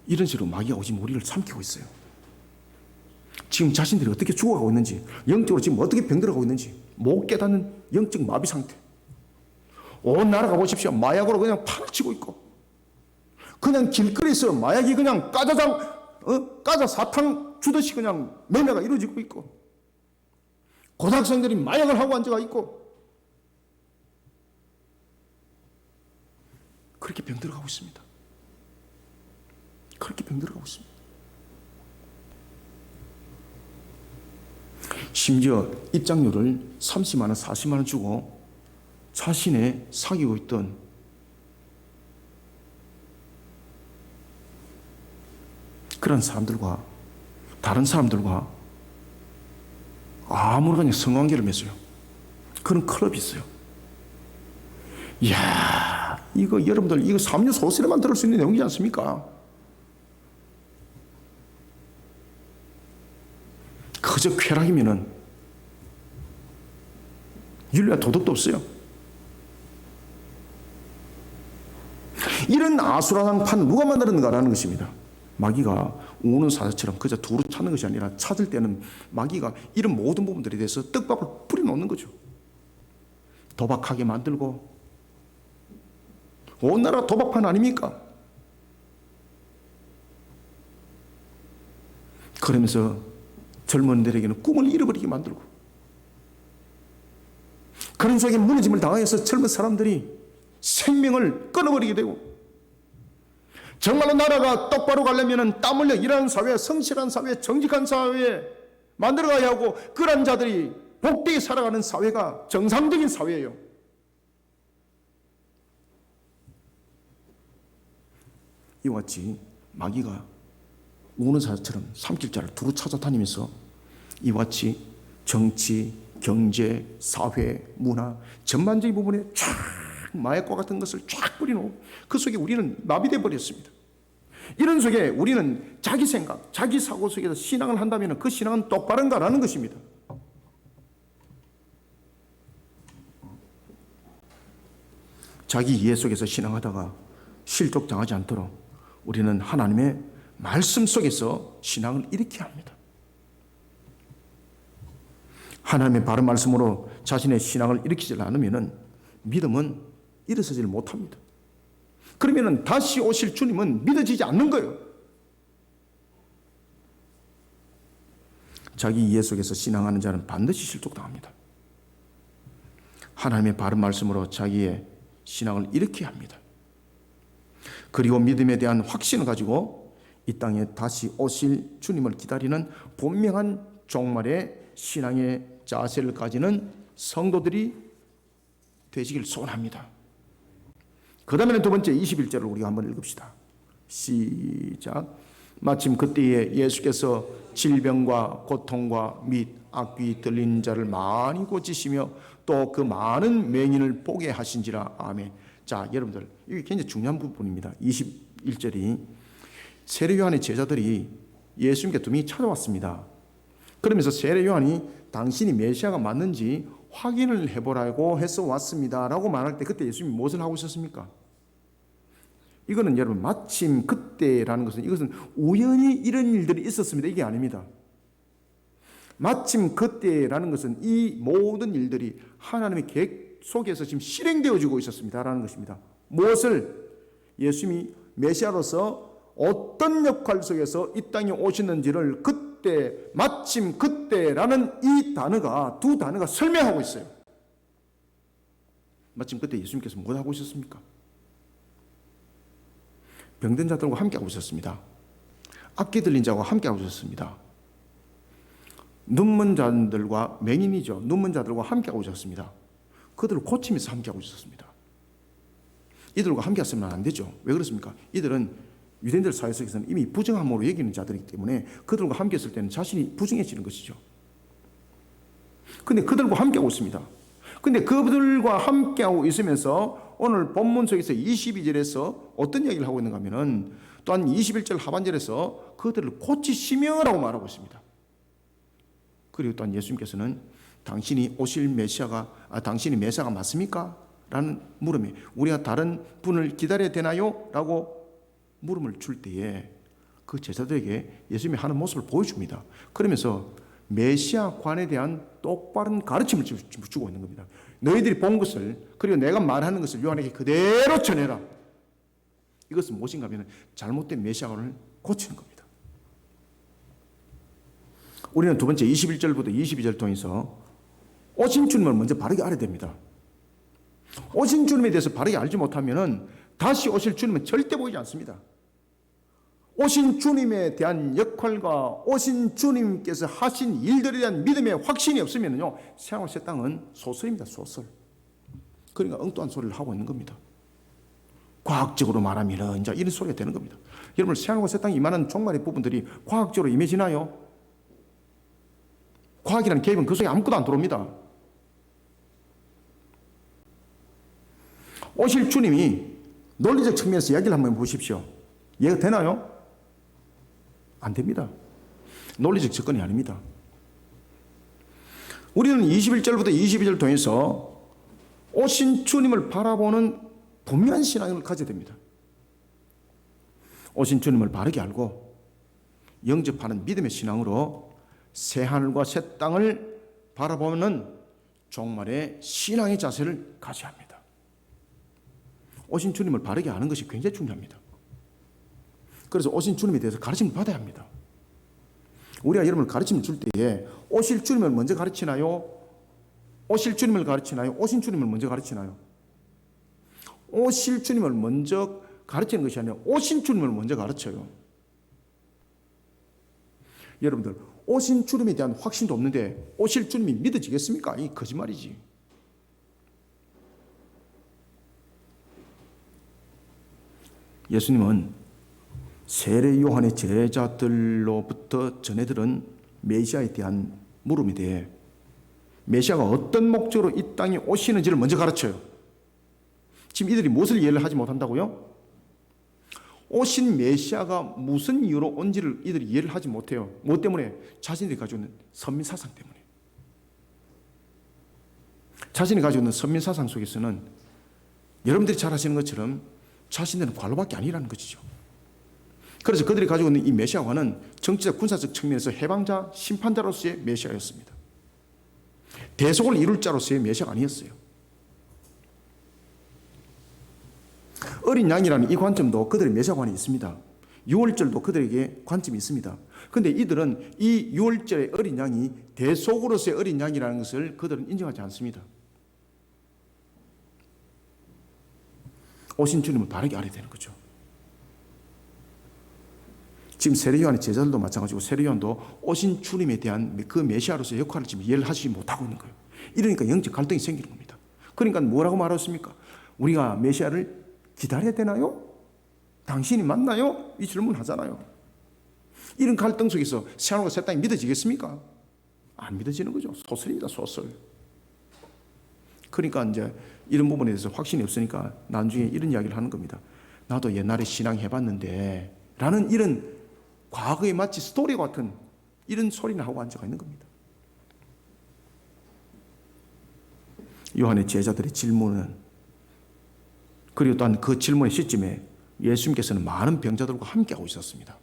이런 식으로 마귀가 오직 우리를 삼키고 있어요. 지금 자신들이 어떻게 죽어가고 있는지, 영적으로 지금 어떻게 병들어가고 있는지 못 깨닫는 영적 마비 상태. 온 나라가 보십시오. 마약으로 그냥 판을 치고 있고, 그냥 길거리에서 마약이 그냥 까자 사탕 주듯이 그냥 매매가 이루어지고 있고, 고등학생들이 마약을 하고 앉아가 있고, 그렇게 병들어가고 있습니다. 그렇게 병들어가고 있습니다. 심지어 입장료를 30만 원, 40만 원 주고 자신의 사귀고 있던 그런 사람들과 다른 사람들과 아무런 성관계를 맺어요. 그런 클럽이 있어요. 이야, 이거 여러분들 이거 3년 소설에만 들을 수 있는 내용이지 않습니까? 그저 쾌락이면은 윤리와 도덕도 없어요. 이런 아수라장 판을 누가 만들었는가라는 것입니다. 마귀가 우는 사자처럼 그저 두루 찾는 것이 아니라 찾을 때는 마귀가 이런 모든 부분들에 대해서 떡밥을 뿌려놓는 거죠. 도박하게 만들고, 온 나라가 도박판 아닙니까? 그러면서 젊은들에게는 꿈을 잃어버리게 만들고, 그런 속에 무너짐을 당해서 젊은 사람들이 생명을 끊어버리게 되고, 정말로 나라가 똑바로 가려면 땀 흘려 일하는 사회, 성실한 사회, 정직한 사회 만들어가야 하고, 그런 자들이 복되게 살아가는 사회가 정상적인 사회예요. 이와 같이 마귀가 우는 사자처럼 삼킬 자를 두루 찾아다니면서 이와 같이 정치, 경제, 사회, 문화 전반적인 부분에 쫙 마약과 같은 것을 쫙 뿌리놓고 그 속에 우리는 마비돼 버렸습니다. 이런 속에 우리는 자기 생각, 자기 사고 속에서 신앙을 한다면 그 신앙은 똑바른가라는 것입니다. 자기 이해 속에서 신앙하다가 실족당하지 않도록 우리는 하나님의 말씀 속에서 신앙을 일으켜야 합니다. 하나님의 바른 말씀으로 자신의 신앙을 일으키지 않으면 믿음은 일어서지를 못합니다. 그러면 다시 오실 주님은 믿어지지 않는 거예요. 자기 이해 속에서 신앙하는 자는 반드시 실족당합니다. 하나님의 바른 말씀으로 자기의 신앙을 일으켜야 합니다. 그리고 믿음에 대한 확신을 가지고 이 땅에 다시 오실 주님을 기다리는 분명한 종말의 신앙의 자세를 가지는 성도들이 되시길 소원합니다. 그 다음에는 두 번째 21절을 우리가 한번 읽읍시다. 시작. 마침 그때에 예수께서 질병과 고통과 및 악귀 들린 자를 많이 고치시며 또 그 많은 맹인을 보게 하신지라. 아멘. 자, 여러분들 이게 굉장히 중요한 부분입니다. 21절이 세례 요한의 제자들이 예수님께 두 명이 찾아왔습니다. 그러면서 세례 요한이 당신이 메시아가 맞는지 확인을 해보라고 해서 왔습니다 라고 말할 때 그때 예수님이 무엇을 하고 있었습니까? 이거는 여러분 마침 그때라는 것은 이것은 우연히 이런 일들이 있었습니다. 이게 아닙니다. 마침 그때라는 것은 이 모든 일들이 하나님의 계획 속에서 지금 실행되어지고 있었습니다라는 것입니다. 무엇을? 예수님이 메시아로서 어떤 역할 속에서 이 땅에 오시는지를 그때 그때, 마침 그때라는 이 단어가, 두 단어가 설명하고 있어요. 마침 그때 예수님께서 뭐 하고 있었습니까? 병든 자들과 함께하고 있었습니다. 악기 들린 자와 함께하고 있었습니다. 눈먼 자들과, 맹인이죠. 눈먼 자들과 함께하고 있었습니다. 그들을 고치면서 함께하고 있었습니다. 이들과 함께했으면 안 되죠. 왜 그렇습니까? 이들은 유대인들 사회 속에서는 이미 부정함으로 여기는 자들이기 때문에 그들과 함께했을 때는 자신이 부정해지는 것이죠. 근데 그들과 함께하고 있습니다. 근데 그들과 함께하고 있으면서 오늘 본문 속에서 22절에서 어떤 이야기를 하고 있는가 하면은, 또한 21절 하반절에서 그들을 고치시며라고 말하고 있습니다. 그리고 또한 예수님께서는 당신이 오실 메시아가, 당신이 메시아가 맞습니까? 라는 물음에, 우리가 다른 분을 기다려야 되나요? 라고 물음을 줄 때에 그 제자들에게 예수님이 하는 모습을 보여줍니다. 그러면서 메시아관에 대한 똑바른 가르침을 주고 있는 겁니다. 너희들이 본 것을, 그리고 내가 말하는 것을 요한에게 그대로 전해라. 이것은 무엇인가 하면 잘못된 메시아관을 고치는 겁니다. 우리는 두 번째 21절부터 22절 통해서 오신 주님을 먼저 바르게 알아야 됩니다. 오신 주님에 대해서 바르게 알지 못하면 다시 오실 주님은 절대 보이지 않습니다. 오신 주님에 대한 역할과 오신 주님께서 하신 일들에 대한 믿음의 확신이 없으면요, 새하늘과 새 땅은 소설입니다. 소설. 그러니까 엉뚱한 소리를 하고 있는 겁니다. 과학적으로 말하면 이제 이런 소리가 되는 겁니다. 여러분, 새하늘과 새 땅이 이만한 종말의 부분들이 과학적으로 임해지나요? 과학이라는 개입은 그 속에 아무것도 안 들어옵니다. 오실 주님이 논리적 측면에서 이야기를 한번 보십시오. 이해가 되나요? 안 됩니다. 논리적 접근이 아닙니다. 우리는 21절부터 22절 통해서 오신 주님을 바라보는 분명한 신앙을 가져야 됩니다. 오신 주님을 바르게 알고 영접하는 믿음의 신앙으로 새하늘과 새 땅을 바라보는 종말의 신앙의 자세를 가져야 합니다. 오신 주님을 바르게 아는 것이 굉장히 중요합니다. 그래서 오신 주님에 대해서 가르침을 받아야 합니다. 우리가 여러분을 가르침을 줄 때에 오실 주님을 먼저 가르치나요? 오실 주님을 가르치나요? 오신 주님을 먼저 가르치나요? 오실 주님을 먼저 가르치는 것이 아니라 오신 주님을 먼저 가르쳐요. 여러분들, 오신 주님에 대한 확신도 없는데 오실 주님이 믿어지겠습니까? 이 거짓말이지. 예수님은 세례 요한의 제자들로부터 전해들은 메시아에 대한 물음에 대해 메시아가 어떤 목적으로 이 땅에 오시는지를 먼저 가르쳐요. 지금 이들이 무엇을 이해를 하지 못한다고요? 오신 메시아가 무슨 이유로 온지를 이들이 이해를 하지 못해요. 무엇 때문에? 자신들이 가지고 있는 선민사상 때문에. 자신이 가지고 있는 선민사상 속에서는 여러분들이 잘 아시는 것처럼 자신들은 관로밖에 아니라는 것이죠. 그래서 그들이 가지고 있는 이 메시아와는 정치적 군사적 측면에서 해방자, 심판자로서의 메시아였습니다. 대속을 이룰 자로서의 메시아가 아니었어요. 어린 양이라는 이 관점도 그들의 메시아관이 있습니다. 유월절도 그들에게 관점이 있습니다. 그런데 이들은 이 유월절의 어린 양이 대속으로서의 어린 양이라는 것을 그들은 인정하지 않습니다. 오신 주님을 바르게 알아야 되는 거죠. 지금 세례 요한의 제자들도 마찬가지고 세례 요한도 오신 주님에 대한 그 메시아로서의 역할을 지금 이해를 하지 못하고 있는 거예요. 이러니까 영적 갈등이 생기는 겁니다. 그러니까 뭐라고 말했습니까? 우리가 메시아를 기다려야 되나요? 당신이 맞나요? 이 질문을 하잖아요. 이런 갈등 속에서 새하늘과 새 땅이 믿어지겠습니까? 안 믿어지는 거죠. 소설입니다, 소설. 그러니까 이제 이런 부분에 대해서 확신이 없으니까 나중에 이런 이야기를 하는 겁니다. 나도 옛날에 신앙 해봤는데 라는 이런 과거에 마치 스토리 같은 이런 소리를 하고 앉아가 있는 겁니다. 요한의 제자들의 질문은, 그리고 또한 그 질문의 시점에 예수님께서는 많은 병자들과 함께하고 있었습니다.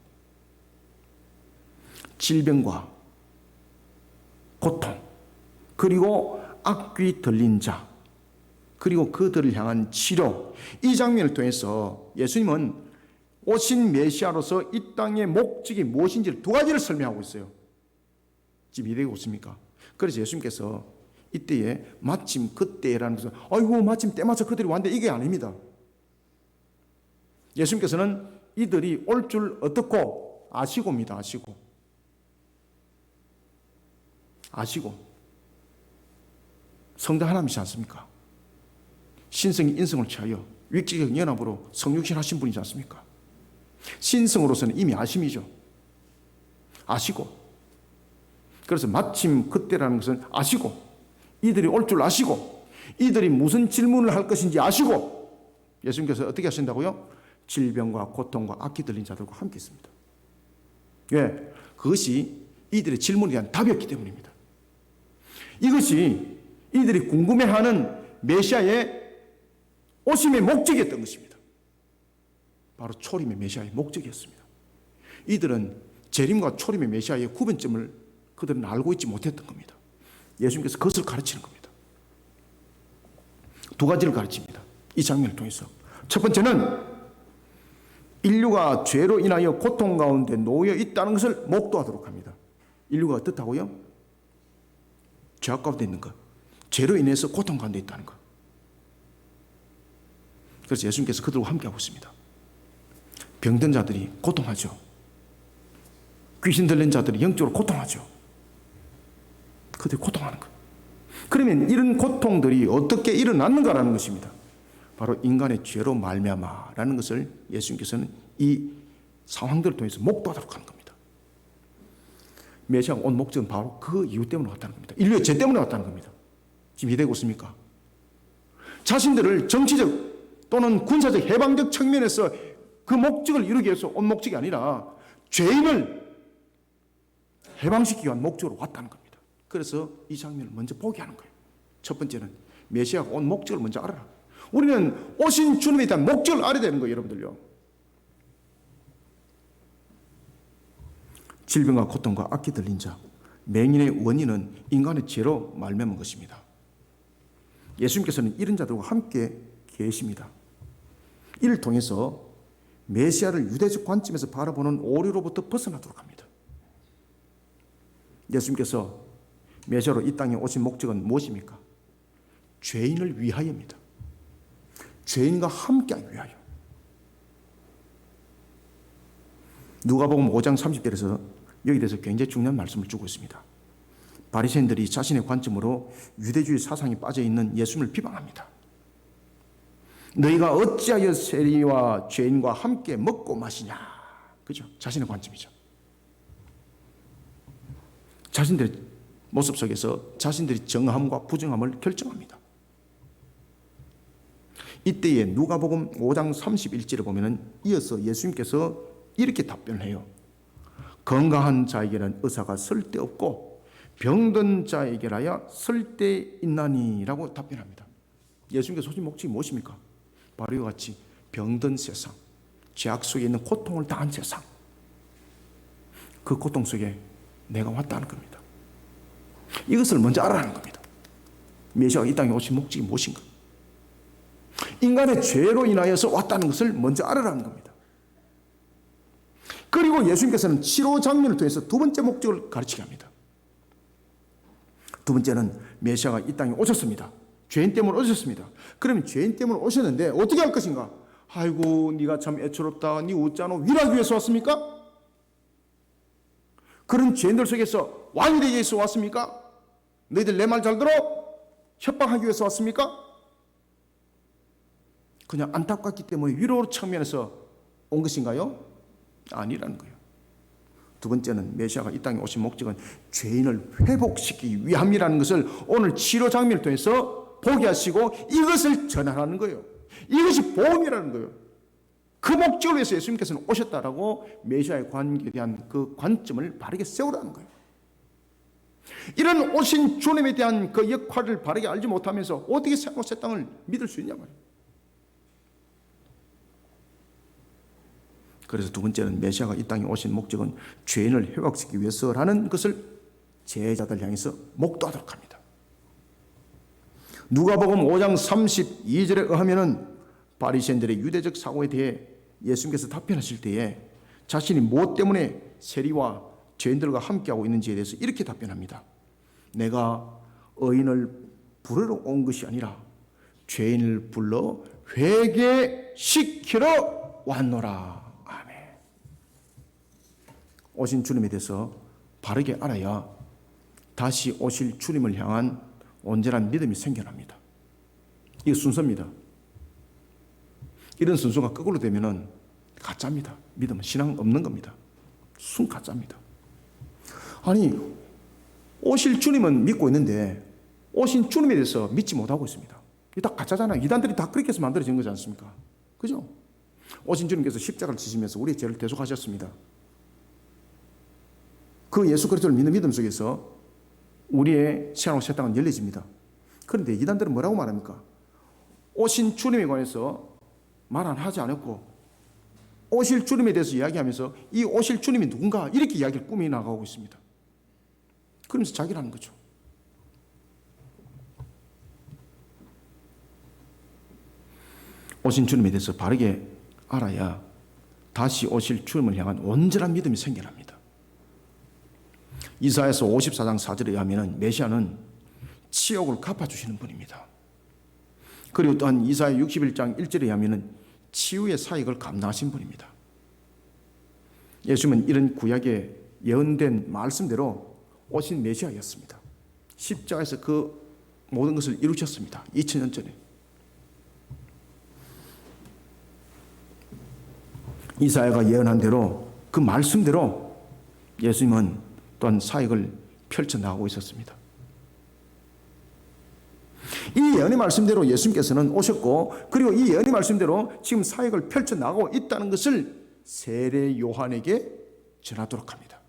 질병과 고통, 그리고 악귀 들린 자, 그리고 그들을 향한 치료, 이 장면을 통해서 예수님은 오신 메시아로서 이 땅의 목적이 무엇인지를 두 가지를 설명하고 있어요. 지금 이해되고 있습니까? 그래서 예수님께서 이때에 마침 그때라는 것은 아이고 마침 때맞춰 그들이 왔는데 이게 아닙니다. 예수님께서는 이들이 올 줄 어떻고 아시고입니다. 아시고 성당 하나님이지 않습니까? 신성이 인성을 취하여 위격적 연합으로 성육신 하신 분이지 않습니까? 신성으로서는 이미 아심이죠. 아시고, 그래서 마침 그때라는 것은 아시고, 이들이 올 줄 아시고, 이들이 무슨 질문을 할 것인지 아시고, 예수님께서 어떻게 하신다고요? 질병과 고통과 악기 들린 자들과 함께 있습니다. 왜? 그것이 이들의 질문에 대한 답이었기 때문입니다. 이것이 이들이 궁금해하는 메시아의 오심의 목적이었던 것입니다. 바로 초림의 메시아의 목적이었습니다. 이들은 재림과 초림의 메시아의 구분점을 그들은 알고 있지 못했던 겁니다. 예수님께서 그것을 가르치는 겁니다. 두 가지를 가르칩니다. 이 장면을 통해서. 첫 번째는 인류가 죄로 인하여 고통 가운데 놓여 있다는 것을 목도하도록 합니다. 인류가 어떻다고요? 죄악 가운데 있는 것. 죄로 인해서 고통 가운데 있다는 것. 그래서 예수님께서 그들과 함께하고 있습니다. 병든 자들이 고통하죠. 귀신 들린 자들이 영적으로 고통하죠. 그들이 고통하는 것. 그러면 이런 고통들이 어떻게 일어났는가라는 것입니다. 바로 인간의 죄로 말미암아라는 것을 예수님께서는 이 상황들을 통해서 목도하도록 하는 겁니다. 메시아가 온 목적은 바로 그 이유 때문에 왔다는 겁니다. 인류의 죄 때문에 왔다는 겁니다. 지금 이해되고 있습니까? 자신들을 정치적 또는 군사적 해방적 측면에서 그 목적을 이루기 위해서 온 목적이 아니라 죄인을 해방시키기 위한 목적으로 왔다는 겁니다. 그래서 이 장면을 먼저 보게 하는 거예요. 첫 번째는 메시아가 온 목적을 먼저 알아라. 우리는 오신 주님에 대한 목적을 알아야 되는 거예요, 여러분들요. 질병과 고통과 악기 들린 자, 맹인의 원인은 인간의 죄로 말미암은 것입니다. 예수님께서는 이런 자들과 함께 계십니다. 이를 통해서 메시아를 유대적 관점에서 바라보는 오류로부터 벗어나도록 합니다. 예수님께서 메시아로 이 땅에 오신 목적은 무엇입니까? 죄인을 위하여입니다. 죄인과 함께하기 위하여. 누가복음 5장 30절에서 여기 대해서 굉장히 중요한 말씀을 주고 있습니다. 바리새인들이 자신의 관점으로 유대주의 사상에 빠져있는 예수님을 비방합니다. 너희가 어찌하여 세리와 죄인과 함께 먹고 마시냐. 그죠? 자신의 관점이죠. 자신들의 모습 속에서 자신들이 정함과 부정함을 결정합니다. 이때에 누가복음 5장 31절에 보면은 이어서 예수님께서 이렇게 답변을 해요. 건강한 자에게는 의사가 쓸데없고 병든 자에게라야 쓸데있나니라고 답변합니다. 예수님께서 오신 목적이 무엇입니까? 바로 이와 같이 병든 세상, 죄악 속에 있는 고통을 당한 세상, 그 고통 속에 내가 왔다는 겁니다. 이것을 먼저 알아라는 겁니다. 메시아가 이 땅에 오신 목적이 무엇인가? 인간의 죄로 인하여서 왔다는 것을 먼저 알아라는 겁니다. 그리고 예수님께서는 치료 장면을 통해서 두 번째 목적을 가르치게 합니다. 두 번째는 메시아가 이 땅에 오셨습니다. 죄인 때문에 오셨습니다. 그러면 죄인 때문에 오셨는데 어떻게 할 것인가? 아이고 네가 참 애처롭다. 네 웃잖아. 위로하기 위해서 왔습니까? 그런 죄인들 속에서 왕이 되기 위해서 왔습니까? 너희들 내 말 잘 들어? 협박하기 위해서 왔습니까? 그냥 안타깝기 때문에 위로 측면에서 온 것인가요? 아니라는 거예요. 두 번째는 메시아가 이 땅에 오신 목적은 죄인을 회복시키기 위함이라는 것을 오늘 치료 장면을 통해서 보게 하시고 이것을 전하라는 거예요. 이것이 보험이라는 거예요. 그 목적을 위해서 예수님께서는 오셨다라고 메시아의 관계에 대한 그 관점을 바르게 세우라는 거예요. 이런 오신 주님에 대한 그 역할을 바르게 알지 못하면서 어떻게 새 땅을 믿을 수 있냐 말이에요. 그래서 두 번째는 메시아가 이 땅에 오신 목적은 죄인을 회복시키기 위해서라는 것을 제자들 향해서 목도하도록 합니다. 누가복음 5장 32절에 의하면은 바리새인들의 유대적 사고에 대해 예수님께서 답변하실 때에 자신이 무엇 때문에 세리와 죄인들과 함께하고 있는지에 대해서 이렇게 답변합니다. 내가 의인을 부르러 온 것이 아니라 죄인을 불러 회개시키러 왔노라. 아멘. 오신 주님에 대해서 바르게 알아야 다시 오실 주님을 향한 온전한 믿음이 생겨납니다. 이게 순서입니다. 이런 순서가 거꾸로 되면은 가짜입니다. 믿음은 신앙 없는 겁니다. 순 가짜입니다. 아니, 오실 주님은 믿고 있는데 오신 주님에 대해서 믿지 못하고 있습니다. 이게 다 가짜잖아요. 이단들이 다 그렇게 해서 만들어진 거지 않습니까? 그죠? 오신 주님께서 십자가를 지시면서 우리의 죄를 대속하셨습니다. 그 예수 그리스도를 믿는 믿음 속에서 우리의 신앙과 새 땅은 열려집니다. 그런데 이단들은 뭐라고 말합니까? 오신 주님에 관해서 말 안 하지 않았고 오실 주님에 대해서 이야기하면서 이 오실 주님이 누군가 이렇게 이야기를 꾸며 나가고 있습니다. 그러면서 자기라는 거죠. 오신 주님에 대해서 바르게 알아야 다시 오실 주님을 향한 온전한 믿음이 생겨납니다. 이사야서 54장 4절에 의하면 메시아는 치욕을 갚아주시는 분입니다. 그리고 또한 이사야 61장 1절에 의하면 치유의 사역을 감당하신 분입니다. 예수님은 이런 구약에 예언된 말씀대로 오신 메시아였습니다. 십자가에서 그 모든 것을 이루셨습니다. 2000년 전에. 이사야가 예언한 대로 그 말씀대로 예수님은 또한 사역을 펼쳐나가고 있었습니다. 이 예언의 말씀대로 예수님께서는 오셨고 그리고 이 예언의 말씀대로 지금 사역을 펼쳐나가고 있다는 것을 세례 요한에게 전하도록 합니다.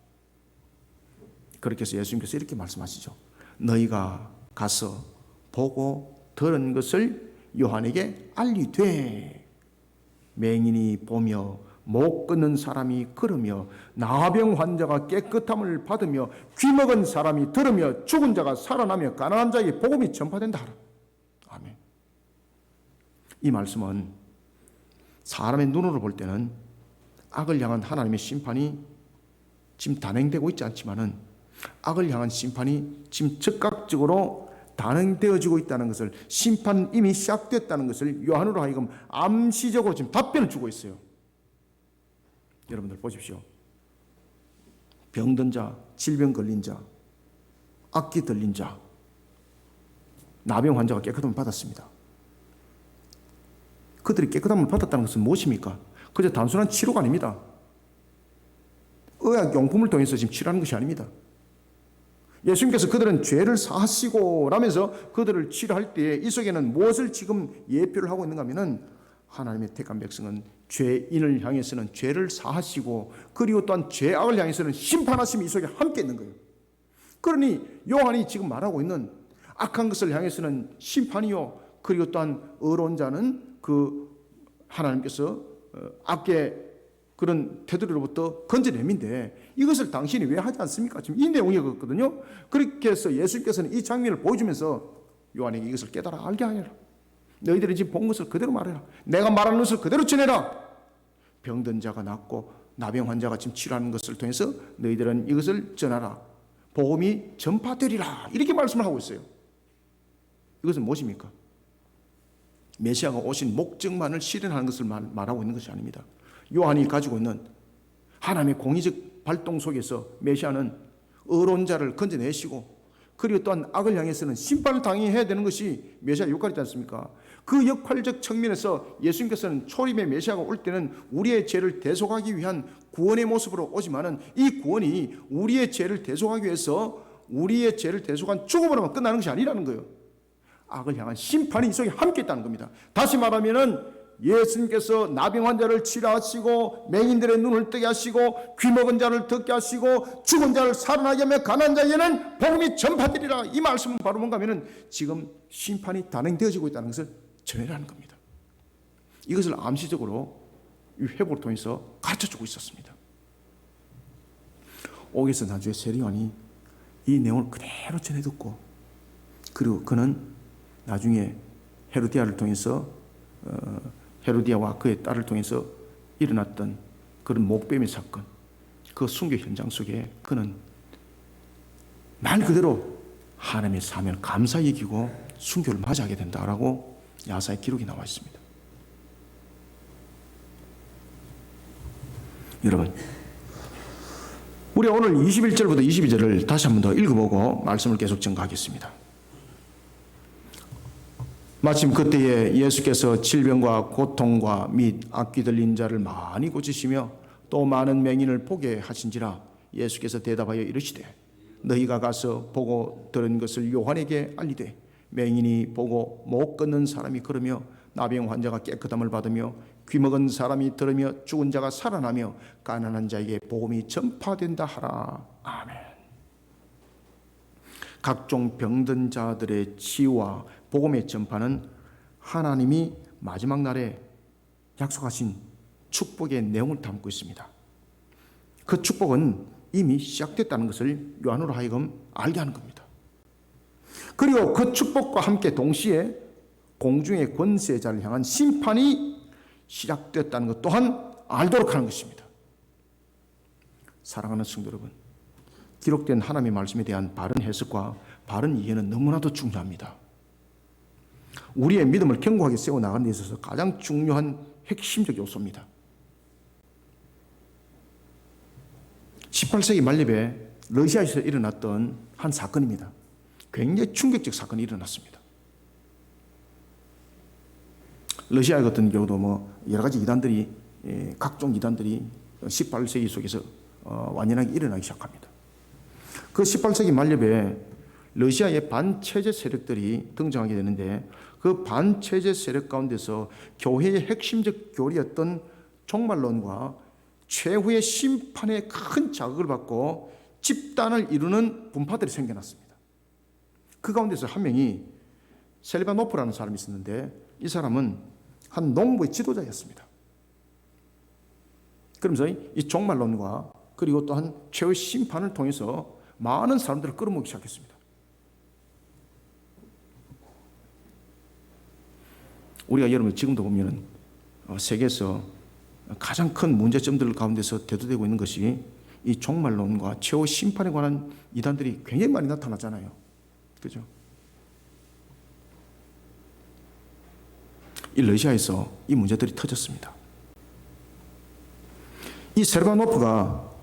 그렇게 해서 예수님께서 이렇게 말씀하시죠. 너희가 가서 보고 들은 것을 요한에게 알리되 맹인이 보며 못 걷는 사람이 걸으며 나병 환자가 깨끗함을 받으며 귀먹은 사람이 들으며 죽은 자가 살아나며 가난한 자에게 복음이 전파된다 하라. 아멘. 이 말씀은 사람의 눈으로 볼 때는 악을 향한 하나님의 심판이 지금 단행되고 있지 않지만은 악을 향한 심판이 지금 즉각적으로 단행되어지고 있다는 것을, 심판 이미 시작됐다는 것을 요한으로 하여금 암시적으로 지금 답변을 주고 있어요. 여러분들 보십시오. 병든 자, 질병 걸린 자, 악기 들린 자, 나병 환자가 깨끗함을 받았습니다. 그들이 깨끗함을 받았다는 것은 무엇입니까? 그저 단순한 치료가 아닙니다. 의학용품을 통해서 지금 치료하는 것이 아닙니다. 예수님께서 그들은 죄를 사하시고 라면서 그들을 치료할 때에 이 속에는 무엇을 지금 예표를 하고 있는가 하면은 하나님의 택한 백성은 죄인을 향해서는 죄를 사하시고 그리고 또한 죄악을 향해서는 심판하심이 이 속에 함께 있는 거예요. 그러니 요한이 지금 말하고 있는 악한 것을 향해서는 심판이요 그리고 또한 의로운 자는 그 하나님께서 악의 그런 테두리로부터 건져냄인데 이것을 당신이 왜 하지 않습니까? 지금 이 내용이거든요. 그렇게 해서 예수님께서는 이 장면을 보여주면서 요한에게 이것을 깨달아 알게 하여라. 너희들이 지금 본 것을 그대로 말해라. 내가 말하는 것을 그대로 전해라. 병든 자가 낫고 나병 환자가 지금 치료하는 것을 통해서 너희들은 이것을 전하라. 복음이 전파되리라. 이렇게 말씀을 하고 있어요. 이것은 무엇입니까? 메시아가 오신 목적만을 실현하는 것을 말하고 있는 것이 아닙니다. 요한이 가지고 있는 하나님의 공의적 발동 속에서 메시아는 의로운 자를 건져내시고 그리고 또한 악을 향해서는 심판을 당해야 되는 것이 메시아 역할이지 않습니까? 그 역할적 측면에서 예수님께서는 초림의 메시아가 올 때는 우리의 죄를 대속하기 위한 구원의 모습으로 오지만은 이 구원이 우리의 죄를 대속하기 위해서 우리의 죄를 대속한 죽음으로만 끝나는 것이 아니라는 거예요. 악을 향한 심판이 이 속에 함께 있다는 겁니다. 다시 말하면은 예수님께서 나병 환자를 치료하시고 맹인들의 눈을 뜨게 하시고 귀먹은 자를 듣게 하시고 죽은 자를 살아나게 하며 가난한 자에게는 복음이 전파되리라. 이 말씀은 바로 뭔가 하면은 지금 심판이 단행되어지고 있다는 것을 전해라는 겁니다. 이것을 암시적으로 이 회복을 통해서 가르쳐주고 있었습니다. 오게서 나주의 세리요한이 이 내용을 그대로 전해 듣고 그리고 그는 나중에 헤로디아를 통해서 헤로디아와 그의 딸을 통해서 일어났던 그런 목뱀의 사건, 그 순교 현장 속에 그는 말 그대로 하나님의 사명을 감사히 여기고 순교를 맞이하게 된다라고 야사의 기록이 나와 있습니다. 여러분, 우리 오늘 21절부터 22절을 다시 한 번 더 읽어보고 말씀을 계속 전가하겠습니다. 마침 그때에 예수께서 질병과 고통과 및 악귀 들린 자를 많이 고치시며 또 많은 맹인을 보게 하신지라 예수께서 대답하여 이르시되 너희가 가서 보고 들은 것을 요한에게 알리되 맹인이 보고 못 걷는 사람이 걸으며 나병 환자가 깨끗함을 받으며 귀먹은 사람이 들으며 죽은 자가 살아나며 가난한 자에게 복음이 전파된다 하라. 아멘. 각종 병든 자들의 치유와 복음의 전파는 하나님이 마지막 날에 약속하신 축복의 내용을 담고 있습니다. 그 축복은 이미 시작됐다는 것을 요한으로 하여금 알게 하는 겁니다. 그리고 그 축복과 함께 동시에 공중의 권세자를 향한 심판이 시작됐다는 것 또한 알도록 하는 것입니다. 사랑하는 성도 여러분, 기록된 하나님의 말씀에 대한 바른 해석과 바른 이해는 너무나도 중요합니다. 우리의 믿음을 견고하게 세워나가는 데 있어서 가장 중요한 핵심적 요소입니다. 18세기 말렙에 러시아에서 일어났던 한 사건입니다. 굉장히 충격적 사건이 일어났습니다. 러시아 같은 경우도 여러 가지 이단들이, 각종 이단들이 18세기 속에서 완연하게 일어나기 시작합니다. 그 18세기 말렙에 러시아의 반체제 세력들이 등장하게 되는데 그 반체제 세력 가운데서 교회의 핵심적 교리였던 종말론과 최후의 심판의 큰 자극을 받고 집단을 이루는 분파들이 생겨났습니다. 그 가운데서 한 명이 셀바노프라는 사람이 있었는데 이 사람은 한 농부의 지도자였습니다. 그러면서 이 종말론과 그리고 또한 최후의 심판을 통해서 많은 사람들을 끌어모으기 시작했습니다. 우리가 여러분 지금도 보면 세계에서 가장 큰 문제점들 가운데서 대두되고 있는 것이 이 종말론과 최후 심판에 관한 이단들이 굉장히 많이 나타나잖아요. 그죠? 이 러시아에서 이 문제들이 터졌습니다. 이 세르바노프가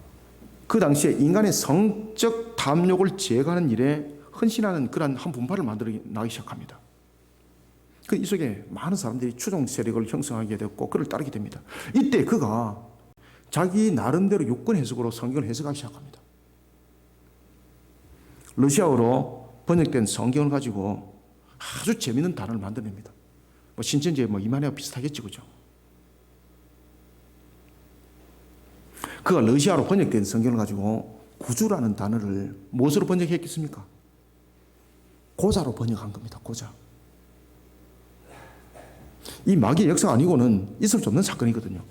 그 당시에 인간의 성적 탐욕을 제거하는 일에 헌신하는 그런 한 분파를 만들어 나기 시작합니다. 이 속에 많은 사람들이 추종 세력을 형성하게 됐고 그를 따르게 됩니다. 이때 그가 자기 나름대로 유권 해석으로 성경을 해석하기 시작합니다. 러시아어로 번역된 성경을 가지고 아주 재미있는 단어를 만들어냅니다. 신천지의 이만희와 비슷하겠죠, 그죠? 그가 러시아로 번역된 성경을 가지고 구주라는 단어를 무엇으로 번역했겠습니까? 고자로 번역한 겁니다. 고자. 이 마귀의 역사가 아니고는 있을 수 없는 사건이거든요.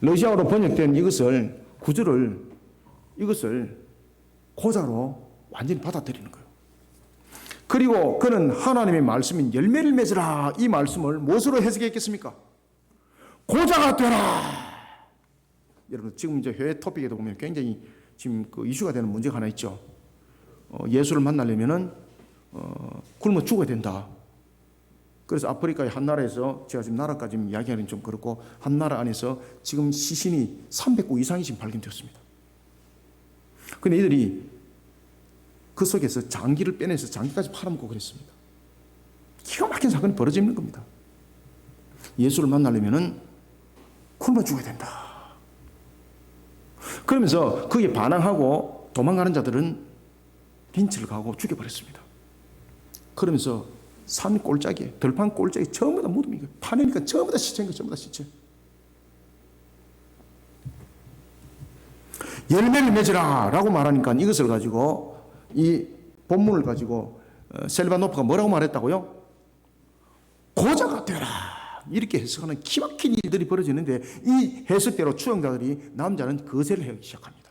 러시아어로 번역된 이것을 구주를 이것을 고자로 완전히 받아들이는 거예요. 그리고 그는 하나님의 말씀인 열매를 맺으라 이 말씀을 무엇으로 해석했겠습니까? 고자가 되라. 여러분 지금 이제 해외 토픽에도 보면 굉장히 지금 그 이슈가 되는 문제가 하나 있죠. 예수를 만나려면은 굶어 죽어야 된다. 그래서 아프리카의 한 나라에서 제가 지금 나라까지 이야기하기는 좀 그렇고 한 나라 안에서 지금 시신이 300구 이상이 지금 발견되었습니다. 근데 이들이 그 속에서 장기를 빼내서 장기까지 팔아먹고 그랬습니다. 기가 막힌 사건이 벌어지는 겁니다. 예수를 만나려면은 굶어 죽어야 된다. 그러면서 거기에 반항하고 도망가는 자들은 린치를 가고 죽여버렸습니다. 그러면서 산 꼴짝이에 들판 꼴짝이 전부 다 무덤이 파내니까 전부 다 시체인 거 전부 다 시체. 열매를 맺으라 라고 말하니까 이것을 가지고 이 본문을 가지고 셀바노프가 뭐라고 말했다고요? 고자가 되라 이렇게 해석하는 기막힌 일들이 벌어지는데 이 해석대로 추종자들이 남자는 거세를 하기 시작합니다.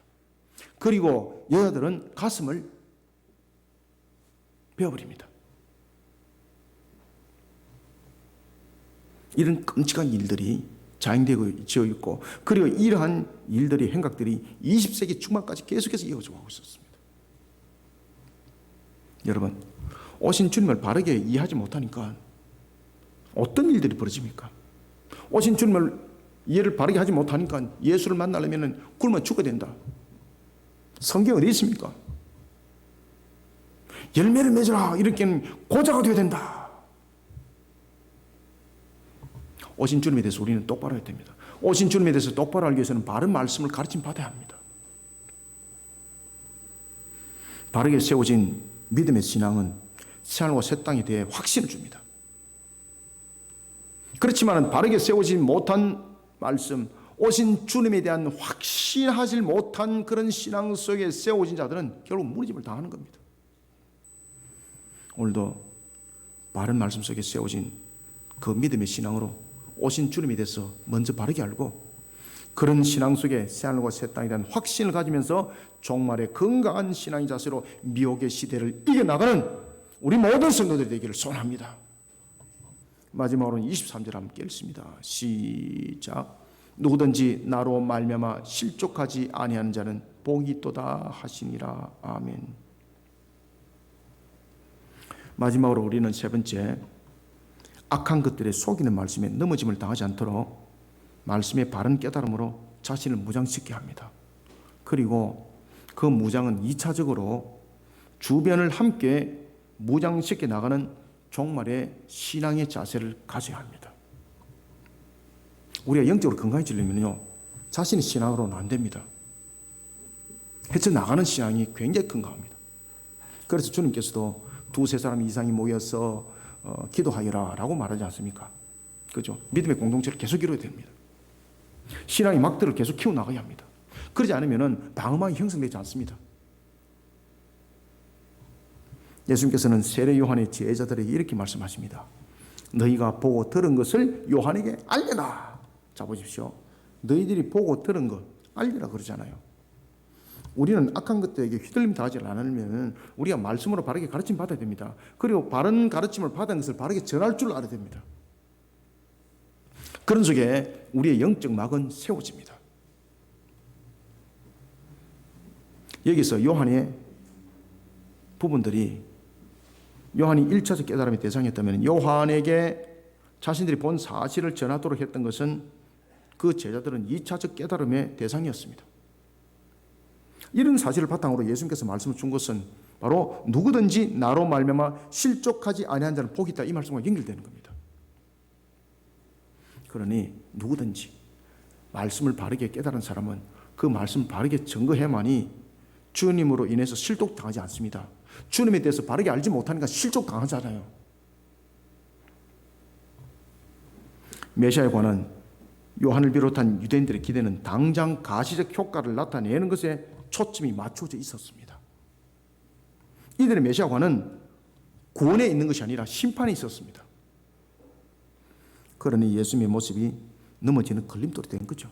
그리고 여자들은 가슴을 베어버립니다. 이런 끔찍한 일들이 자행되고 있고 그리고 이러한 일들이 행각들이 20세기 중반까지 계속해서 이어져 가고 있었습니다. 여러분, 오신 주님을 바르게 이해하지 못하니까 어떤 일들이 벌어집니까? 오신 주님을 이해를 바르게 하지 못하니까 예수를 만나려면 굶어 죽어야 된다. 성경 어디 있습니까? 열매를 맺으라. 이렇게는 고자가 되어야 된다. 오신 주님에 대해서 우리는 똑바로 해야 됩니다. 오신 주님에 대해서 똑바로 알기 위해서는 바른 말씀을 가르침 받아야 합니다. 바르게 세워진 믿음의 신앙은 새하늘과 새 땅에 대해 확신을 줍니다. 그렇지만 바르게 세워지지 못한 말씀, 오신 주님에 대한 확신하지 못한 그런 신앙 속에 세워진 자들은 결국 무너짐을 당하는 겁니다. 오늘도 바른 말씀 속에 세워진 그 믿음의 신앙으로 오신 주님에 대해서 먼저 바르게 알고 그런 신앙 속에 새하늘과 새 땅에 대한 확신을 가지면서 종말의 건강한 신앙의 자세로 미혹의 시대를 이겨나가는 우리 모든 성도들이 되기를 소원합니다. 마지막으로는 23절 함께 읽습니다. 시작. 누구든지 나로 말미암아 실족하지 아니하는 자는 복이 있도다 하시니라. 아멘. 마지막으로 우리는 세 번째, 악한 것들에 속이는 말씀에 넘어짐을 당하지 않도록 말씀의 바른 깨달음으로 자신을 무장시켜야 합니다. 그리고 그 무장은 2차적으로 주변을 함께 무장시켜 나가는 종말의 신앙의 자세를 가져야 합니다. 우리가 영적으로 건강해지려면요, 자신의 신앙으로는 안 됩니다. 헤쳐나가는 신앙이 굉장히 건강합니다. 그래서 주님께서도 두세 사람 이상이 모여서 기도하여라 라고 말하지 않습니까? 그죠? 믿음의 공동체를 계속 이루어야 됩니다. 신앙의 막들을 계속 키워나가야 합니다. 그러지 않으면 방어망이 형성되지 않습니다. 예수님께서는 세례 요한의 제자들에게 이렇게 말씀하십니다. 너희가 보고 들은 것을 요한에게 알려라. 자, 보십시오. 너희들이 보고 들은 것 알리라 그러잖아요. 우리는 악한 것들에게 휘둘림 당하지 않으면 우리가 말씀으로 바르게 가르침 받아야 됩니다. 그리고 바른 가르침을 받은 것을 바르게 전할 줄 알아야 됩니다. 그런 속에 우리의 영적 막은 세워집니다. 여기서 요한의 부분들이 요한이 1차적 깨달음의 대상이었다면 요한에게 자신들이 본 사실을 전하도록 했던 것은 그 제자들은 2차적 깨달음의 대상이었습니다. 이런 사실을 바탕으로 예수님께서 말씀을 준 것은 바로 누구든지 나로 말미암아 실족하지 아니한 자는 복이 있다, 이 말씀과 연결되는 겁니다. 그러니 누구든지 말씀을 바르게 깨달은 사람은 그 말씀을 바르게 증거해야만이 주님으로 인해서 실족당하지 않습니다. 주님에 대해서 바르게 알지 못하니까 실족당하잖아요. 메시아에 관한 요한을 비롯한 유대인들의 기대는 당장 가시적 효과를 나타내는 것에 초점이 맞춰져 있었습니다. 이들의 메시아관은 구원에 있는 것이 아니라 심판에 있었습니다. 그러니 예수님의 모습이 넘어지는 걸림돌이 된 거죠.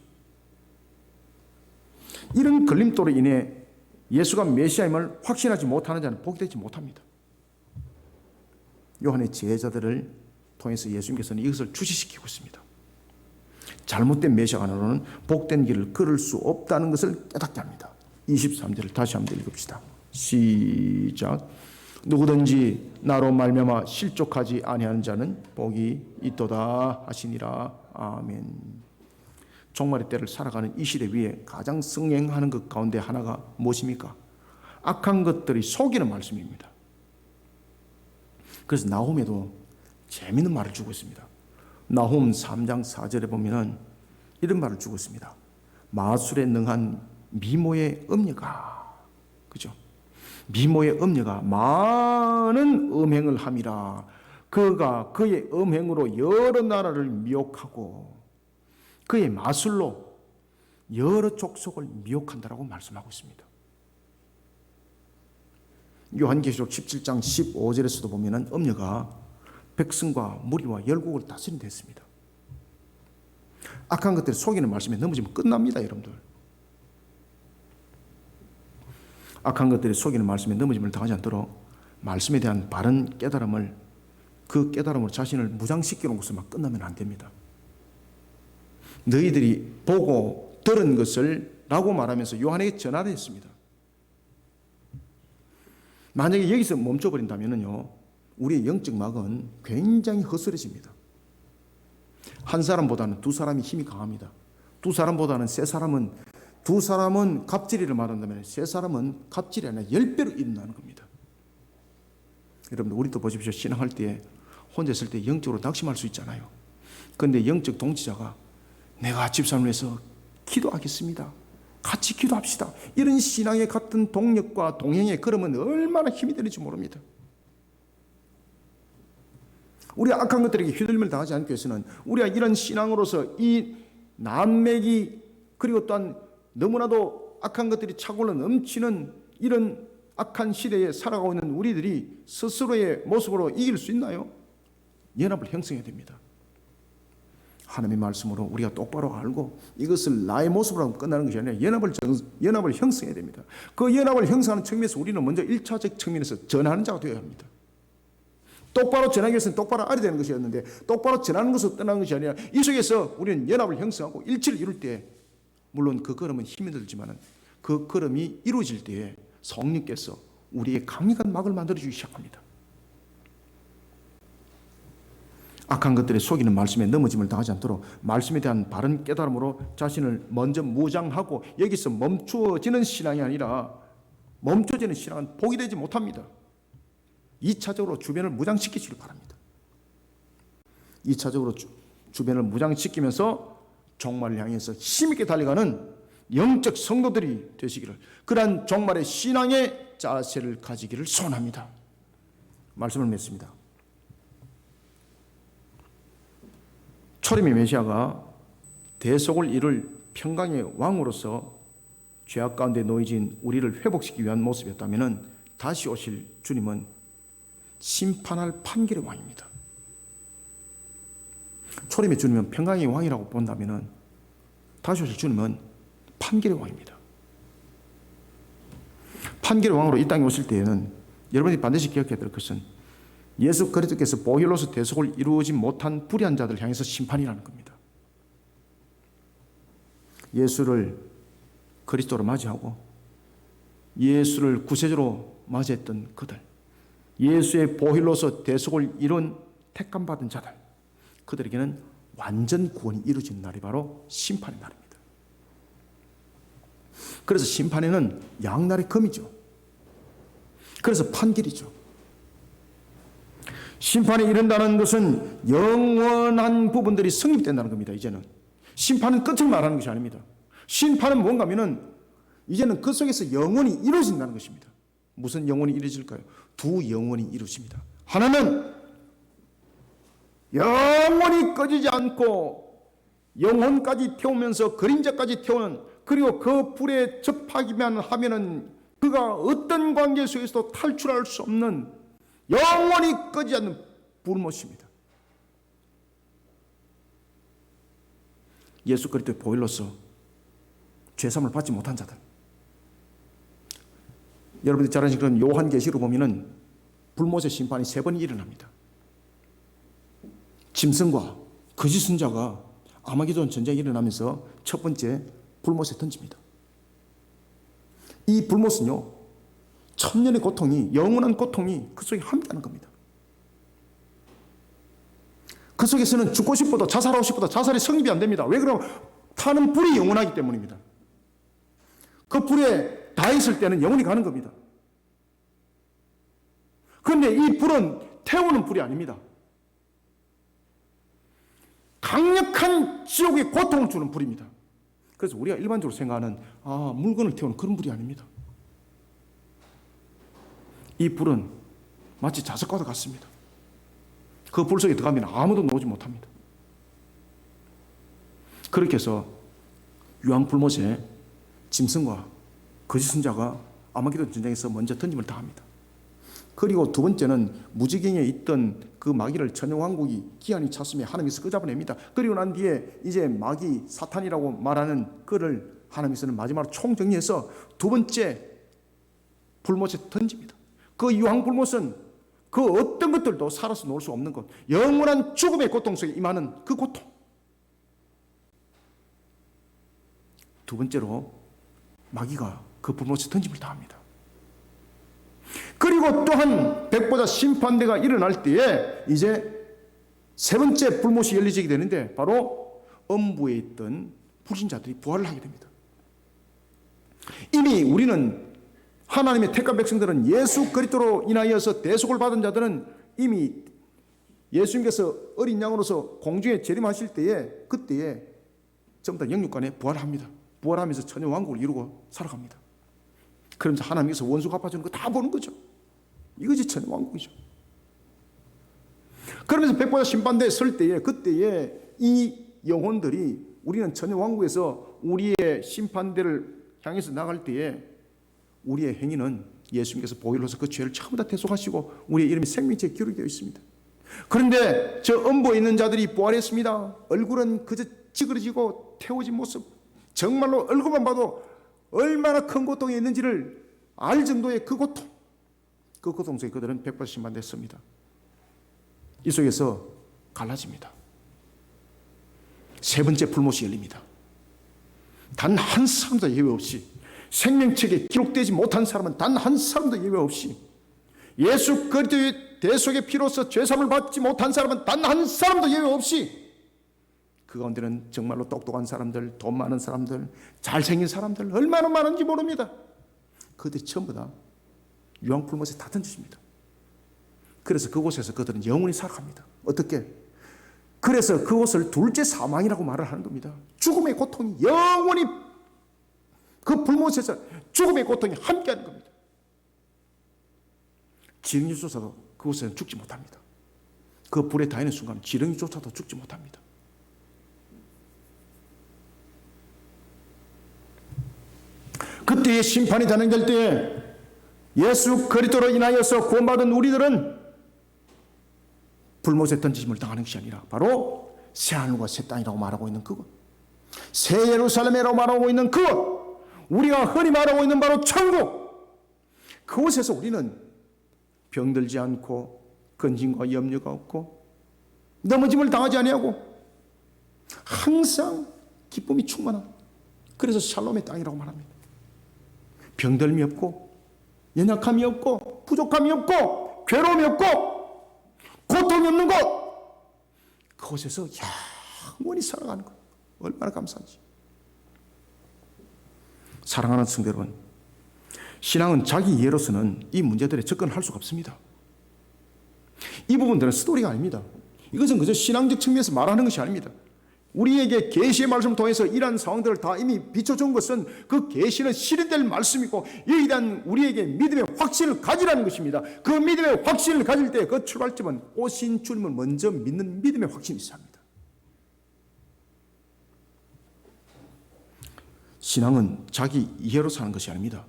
이런 걸림돌로 인해 예수가 메시아임을 확신하지 못하는 자는 복이 되지 못합니다. 요한의 제자들을 통해서 예수님께서는 이것을 주시시키고 있습니다. 잘못된 메시아관으로는 복된 길을 걸을 수 없다는 것을 깨닫게 합니다. 23절을 다시 한번 읽읍시다. 시작. 누구든지 나로 말미암아 실족하지 아니하는 자는 복이 있도다 하시니라. 아멘. 종말의 때를 살아가는 이 시대 위에 가장 성행하는 것 가운데 하나가 무엇입니까? 악한 것들이 속이는 말씀입니다. 그래서 나홈에도 재미있는 말을 주고 있습니다. 나홈 3장 4절에 보면은 이런 말을 주고 있습니다. 마술에 능한 미모의 음녀가, 그죠? 미모의 음녀가 많은 음행을 함이라. 그가 그의 음행으로 여러 나라를 미혹하고 그의 마술로 여러 족속을 미혹한다라고 말씀하고 있습니다. 요한계시록 17장 15절에서도 보면은 음녀가 백성과 무리와 열국을 다스린 데 했습니다. 악한 것들을 속이는 말씀에 넘어지면 끝납니다, 여러분들. 악한 것들이 속이는 말씀에 넘어짐을 당하지 않도록 말씀에 대한 바른 깨달음을, 그 깨달음으로 자신을 무장시키는 것으로만 끝나면 안 됩니다. 너희들이 보고 들은 것을 라고 말하면서 요한에게 전하려 했습니다. 만약에 여기서 멈춰버린다면요, 우리의 영적 막은 굉장히 허술해집니다. 한 사람보다는 두 사람이 힘이 강합니다. 두 사람보다는 두 사람은 갑질이를 말한다면 세 사람은 갑질이 아니라 10배로 일어나는 겁니다. 여러분들, 우리도 보십시오. 신앙할 때 혼자 있을 때 영적으로 낙심할 수 있잖아요. 그런데 영적 동지자가 내가 집사람을 위해서 기도하겠습니다, 같이 기도합시다, 이런 신앙의 같은 동력과 동행에 걸으면 얼마나 힘이 되는지 모릅니다. 우리 악한 것들에게 휘둘림을 당하지 않기 위해서는 우리가 이런 신앙으로서 이 난맥이, 그리고 또한 너무나도 악한 것들이 차고로 넘치는 이런 악한 시대에 살아가고 있는 우리들이 스스로의 모습으로 이길 수 있나요? 연합을 형성해야 됩니다. 하나님의 말씀으로 우리가 똑바로 알고 이것을 나의 모습으로 끝나는 것이 아니라 연합을 형성해야 됩니다. 그 연합을 형성하는 측면에서 우리는 먼저 1차적 측면에서 전하는 자가 되어야 합니다. 똑바로 전하기 위해서는 똑바로 알아야 되는 것이었는데, 똑바로 전하는 것으로 떠나는 것이 아니라 이 속에서 우리는 연합을 형성하고 일치를 이룰 때, 물론 그 걸음은 힘이 들지만 그 걸음이 이루어질 때에 성령께서 우리의 강력한 막을 만들어주기 시작합니다. 악한 것들에 속이는 말씀에 넘어짐을 당하지 않도록 말씀에 대한 바른 깨달음으로 자신을 먼저 무장하고, 여기서 멈추어지는 신앙이 아니라 멈춰지는 신앙은 복이 되지 못합니다. 2차적으로 주변을 무장시키시길 바랍니다. 2차적으로 주변을 무장시키면서 종말을 향해서 힘있게 달려가는 영적 성도들이 되시기를, 그러한 종말의 신앙의 자세를 가지기를 소원합니다. 말씀을 맺습니다. 초림의 메시아가 대속을 이룰 평강의 왕으로서 죄악 가운데 놓여진 우리를 회복시키기 위한 모습이었다면, 다시 오실 주님은 심판할 판결의 왕입니다. 초림의 주님은 평강의 왕이라고 본다면, 다시 오실 주님은 판결의 왕입니다. 판결의 왕으로 이 땅에 오실 때에는 여러분이 반드시 기억해야 될 것은 예수 그리스도께서 보혈로서 대속을 이루지 못한 불의한 자들 향해서 심판이라는 겁니다. 예수를 그리스도로 맞이하고 예수를 구세주로 맞이했던 그들, 예수의 보혈로서 대속을 이룬 택감받은 자들, 그들에게는 완전 구원이 이루어진 날이 바로 심판의 날입니다. 그래서 심판에는 양날의 검이죠. 그래서 판결이죠. 심판에 이른다는 것은 영원한 부분들이 성립된다는 겁니다. 이제는 심판은 끝을 말하는 것이 아닙니다. 심판은 뭔가 하면은 이제는 그 속에서 영원히 이루어진다는 것입니다. 무슨 영원히 이루어질까요? 두 영원이 이루어집니다. 하나는 영원히 꺼지지 않고 영혼까지 태우면서 그림자까지 태우는, 그리고 그 불에 접하기만 하면은 그가 어떤 관계 속에서도 탈출할 수 없는 영원히 꺼지지 않는 불못입니다. 예수 그리스도의 보혈로서 죄사함을 받지 못한 자들, 여러분들이 잘 아시는 그런 요한계시로 보면은 불못의 심판이 3번 일어납니다. 짐승과 거짓 선자가 아마게돈 전쟁이 일어나면서 첫 번째 불못에 던집니다. 이 불못은요, 천년의 고통이, 영원한 고통이 그 속에 함께하는 겁니다. 그 속에서는 죽고 싶어도 자살하고 싶어도 자살이 성립이 안 됩니다. 왜 그러면 타는 불이 영원하기 때문입니다. 그 불에 다 있을 때는 영원히 가는 겁니다. 그런데 이 불은 태우는 불이 아닙니다. 강력한 지옥의 고통을 주는 불입니다. 그래서 우리가 일반적으로 생각하는 물건을 태우는 그런 불이 아닙니다. 이 불은 마치 자석과도 같습니다. 그 불 속에 들어가면 아무도 나오지 못합니다. 그렇게 해서 유황불못에 짐승과 거짓 선자가 아마게돈 전쟁에서 먼저 던짐을 당합니다. 그리고 두 번째는 무지경에 있던 그 마귀를 천여왕국이 기한이 찼으며 하나님께서 끄잡아냅니다. 그리고 난 뒤에 이제 마귀 사탄이라고 말하는 그를 하나님께서는 마지막으로 총정리해서 두 번째 불못에 던집니다. 그 유황불못은 그 어떤 것들도 살아서 놓을 수 없는 것, 영원한 죽음의 고통 속에 임하는 그 고통, 두 번째로 마귀가 그 불못에 던짐을 당합니다. 그리고 또한 백보자 심판대가 일어날 때에 이제 세 번째 불못이 열리게 되는데 바로 음부에 있던 불신자들이 부활을 하게 됩니다. 이미 우리는 하나님의 택한 백성들은 예수 그리스도로 인하여서 대속을 받은 자들은 이미 예수님께서 어린 양으로서 공중에 재림하실 때에 그때에 전부 다 영육간에 부활합니다. 부활하면서 천년 왕국을 이루고 살아갑니다. 그러면서 하나님께서 원수 갚아주는 거 다 보는 거죠. 이것이 천년 왕국이죠. 그러면서 백보자 심판대에 설 때에 그때에 이 영혼들이 우리는 천년 왕국에서 우리의 심판대를 향해서 나갈 때에 우리의 행위는 예수님께서 보혈로서 그 죄를 전부 다 대속하시고 우리의 이름이 생명책에 기록되어 있습니다. 그런데 저 음부에 있는 자들이 부활했습니다. 얼굴은 그저 찌그러지고 태워진 모습, 정말로 얼굴만 봐도 얼마나 큰 고통이 있는지를 알 정도의 그 고통 속에 그들은 백보자 심판대에 섭니다. 이 속에서 갈라집니다. 세 번째 불못이 열립니다. 단 한 사람도 예외 없이, 생명책에 기록되지 못한 사람은 단 한 사람도 예외 없이, 예수 그리스도의 대속의 피로서 죄사함을 받지 못한 사람은 단 한 사람도 예외 없이, 그 가운데는 정말로 똑똑한 사람들, 돈 많은 사람들, 잘생긴 사람들 얼마나 많은지 모릅니다. 그들이 전부 다 유황불못에 다 던져집니다. 그래서 그곳에서 그들은 영원히 살아갑니다. 어떻게? 그래서 그곳을 둘째 사망이라고 말을 하는 겁니다. 죽음의 고통이 영원히 그 불못에서 죽음의 고통이 함께하는 겁니다. 지렁이조차도 그곳에는 죽지 못합니다. 그 불에 닿는 순간 지렁이조차도 죽지 못합니다. 그때의 심판이 단행될 때에 예수 그리스도로 인하여서 구원받은 우리들은 불못에 던짐을 당하는 것이 아니라 바로 새하늘과 새 땅이라고 말하고 있는 그것, 새 예루살렘이라고 말하고 있는 그것, 우리가 흔히 말하고 있는 바로 천국, 그곳에서 우리는 병들지 않고 근심과 염려가 없고 넘어짐을 당하지 아니하고 항상 기쁨이 충만한, 그래서 샬롬의 땅이라고 말합니다. 병들미 없고 연약함이 없고 부족함이 없고 괴로움이 없고 고통이 없는 곳, 그곳에서 영원히 살아가는 것, 얼마나 감사한지. 사랑하는 성도 여러분, 신앙은 자기 이해로서는 이 문제들에 접근할 수가 없습니다. 이 부분들은 스토리가 아닙니다. 이것은 그저 신앙적 측면에서 말하는 것이 아닙니다. 우리에게 계시의 말씀을 통해서 이러한 상황들을 다 이미 비춰준 것은 그 계시는 실현될 말씀이고 여기에 대한 우리에게 믿음의 확신을 가지라는 것입니다. 그 믿음의 확신을 가질 때 그 출발점은 오신 주님을 먼저 믿는 믿음의 확신이 있어야 합니다. 신앙은 자기 이해로 사는 것이 아닙니다.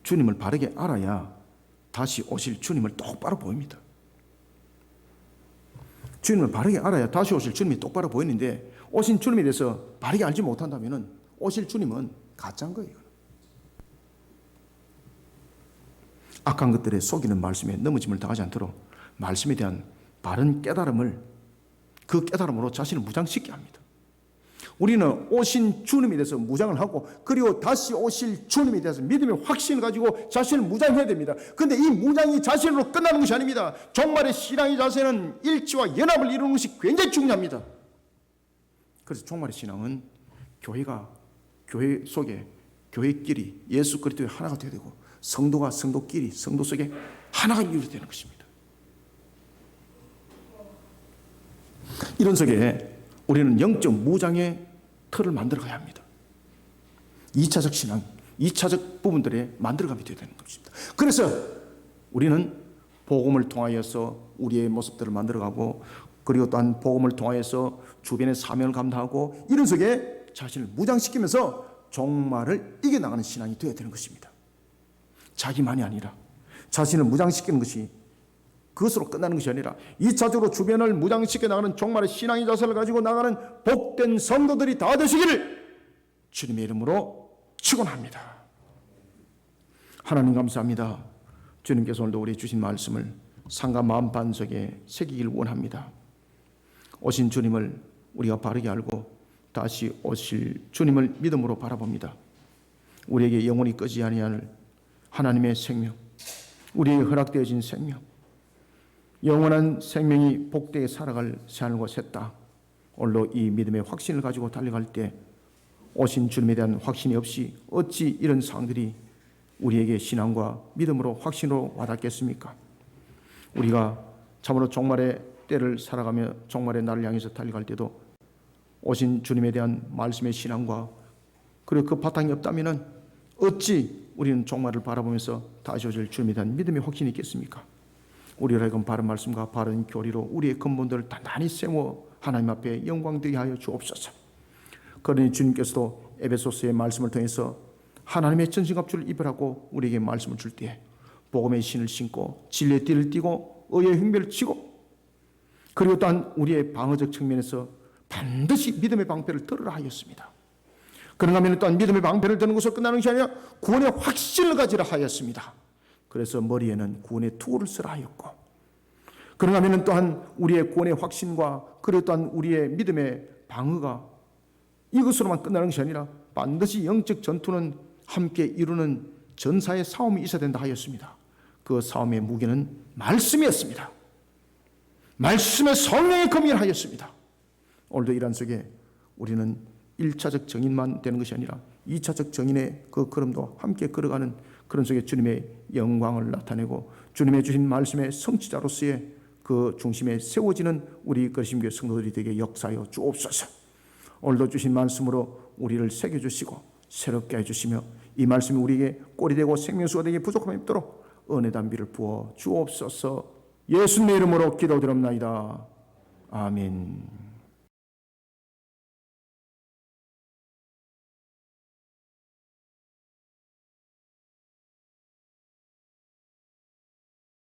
주님을 바르게 알아야 다시 오실 주님을 똑바로 보입니다. 주님을 바르게 알아야 다시 오실 주님이 똑바로 보이는데 오신 주님에 대해서 바르게 알지 못한다면 오실 주님은 가짜인 거예요. 악한 것들에 속이는 말씀에 넘어짐을 당하지 않도록 말씀에 대한 바른 깨달음을, 그 깨달음으로 자신을 무장시키게 합니다. 우리는 오신 주님에 대해서 무장을 하고 그리고 다시 오실 주님에 대해서 믿음의 확신을 가지고 자신을 무장해야 됩니다. 그런데 이 무장이 자신으로 끝나는 것이 아닙니다. 종말의 신앙의 자세는 일치와 연합을 이루는 것이 굉장히 중요합니다. 그래서 종말의 신앙은 교회 속에 교회끼리 예수 그리스도의 하나가 되어야 되고 성도가 성도끼리 성도 속에 하나가 이루어지는 것입니다. 이런 속에 우리는 영적 무장의 틀을 만들어가야 합니다. 2차적 신앙, 2차적 부분들에 만들어가면 되는 것입니다. 그래서 우리는 복음을 통하여서 우리의 모습들을 만들어가고 그리고 또한 복음을 통하여서 주변의 사명을 감당하고 이런 속에 자신을 무장시키면서 종말을 이겨나가는 신앙이 되어야 되는 것입니다. 자기만이 아니라 자신을 무장시키는 것이 그것으로 끝나는 것이 아니라 2차적으로 주변을 무장시켜 나가는 종말의 신앙의 자세를 가지고 나가는 복된 성도들이 다 되시기를 주님의 이름으로 축원합니다. 하나님 감사합니다. 주님께서 오늘도 우리 주신 말씀을 상과 마음 반석에 새기길 원합니다. 오신 주님을 우리가 바르게 알고 다시 오실 주님을 믿음으로 바라봅니다. 우리에게 영원히 꺼지지 아니할 하나님의 생명, 우리에게 허락되어진 생명, 영원한 생명이 복되게 살아갈 새하늘과 새 땅, 홀로 이 믿음의 확신을 가지고 달려갈 때 오신 주님에 대한 확신이 없이 어찌 이런 상황들이 우리에게 신앙과 믿음으로 확신으로 와닿겠습니까? 우리가 참으로 종말의 때를 살아가며 종말의 날을 향해서 달려갈 때도 오신 주님에 대한 말씀의 신앙과 그리고 그 바탕이 없다면 어찌 우리는 종말을 바라보면서 다시 오실 주님에 대한 믿음의 확신이 있겠습니까? 우리를 하여금 바른 말씀과 바른 교리로 우리의 근본들을 단단히 세워 하나님 앞에 영광되게 하여 주옵소서. 그러니 주님께서도 에베소서의 말씀을 통해서 하나님의 전신갑주를 입으라고 우리에게 말씀을 줄 때 복음의 신을 신고 진리의 띠를 띠고 의의 흉배를 치고 그리고 또한 우리의 방어적 측면에서 반드시 믿음의 방패를 들으라 하였습니다. 그런가 하면 또한 믿음의 방패를 드는 것으로 끝나는 것이 아니라 구원의 확신을 가지라 하였습니다. 그래서 머리에는 구원의 투구를 쓰라 하였고, 그런가 하면 또한 우리의 구원의 확신과 그리고 또한 우리의 믿음의 방어가 이것으로만 끝나는 것이 아니라 반드시 영적 전투는 함께 이루는 전사의 싸움이 있어야 된다 하였습니다. 그 싸움의 무게는 말씀이었습니다. 말씀의 성령의 검이라 하였습니다. 오늘도 이란 속에 우리는 1차적 정인만 되는 것이 아니라 2차적 정인의 그 걸음도 함께 걸어가는 그런 속에 주님의 영광을 나타내고 주님의 주신 말씀의 성취자로서의 그 중심에 세워지는 우리 거심교회 성도들이 되게 역사하여 주옵소서. 오늘도 주신 말씀으로 우리를 새겨주시고 새롭게 해주시며 이 말씀이 우리에게 꼴이 되고 생명수가 되게 부족함이 없도록 은혜 담비를 부어 주옵소서. 예수님의 이름으로 기도드립나이다. 아멘.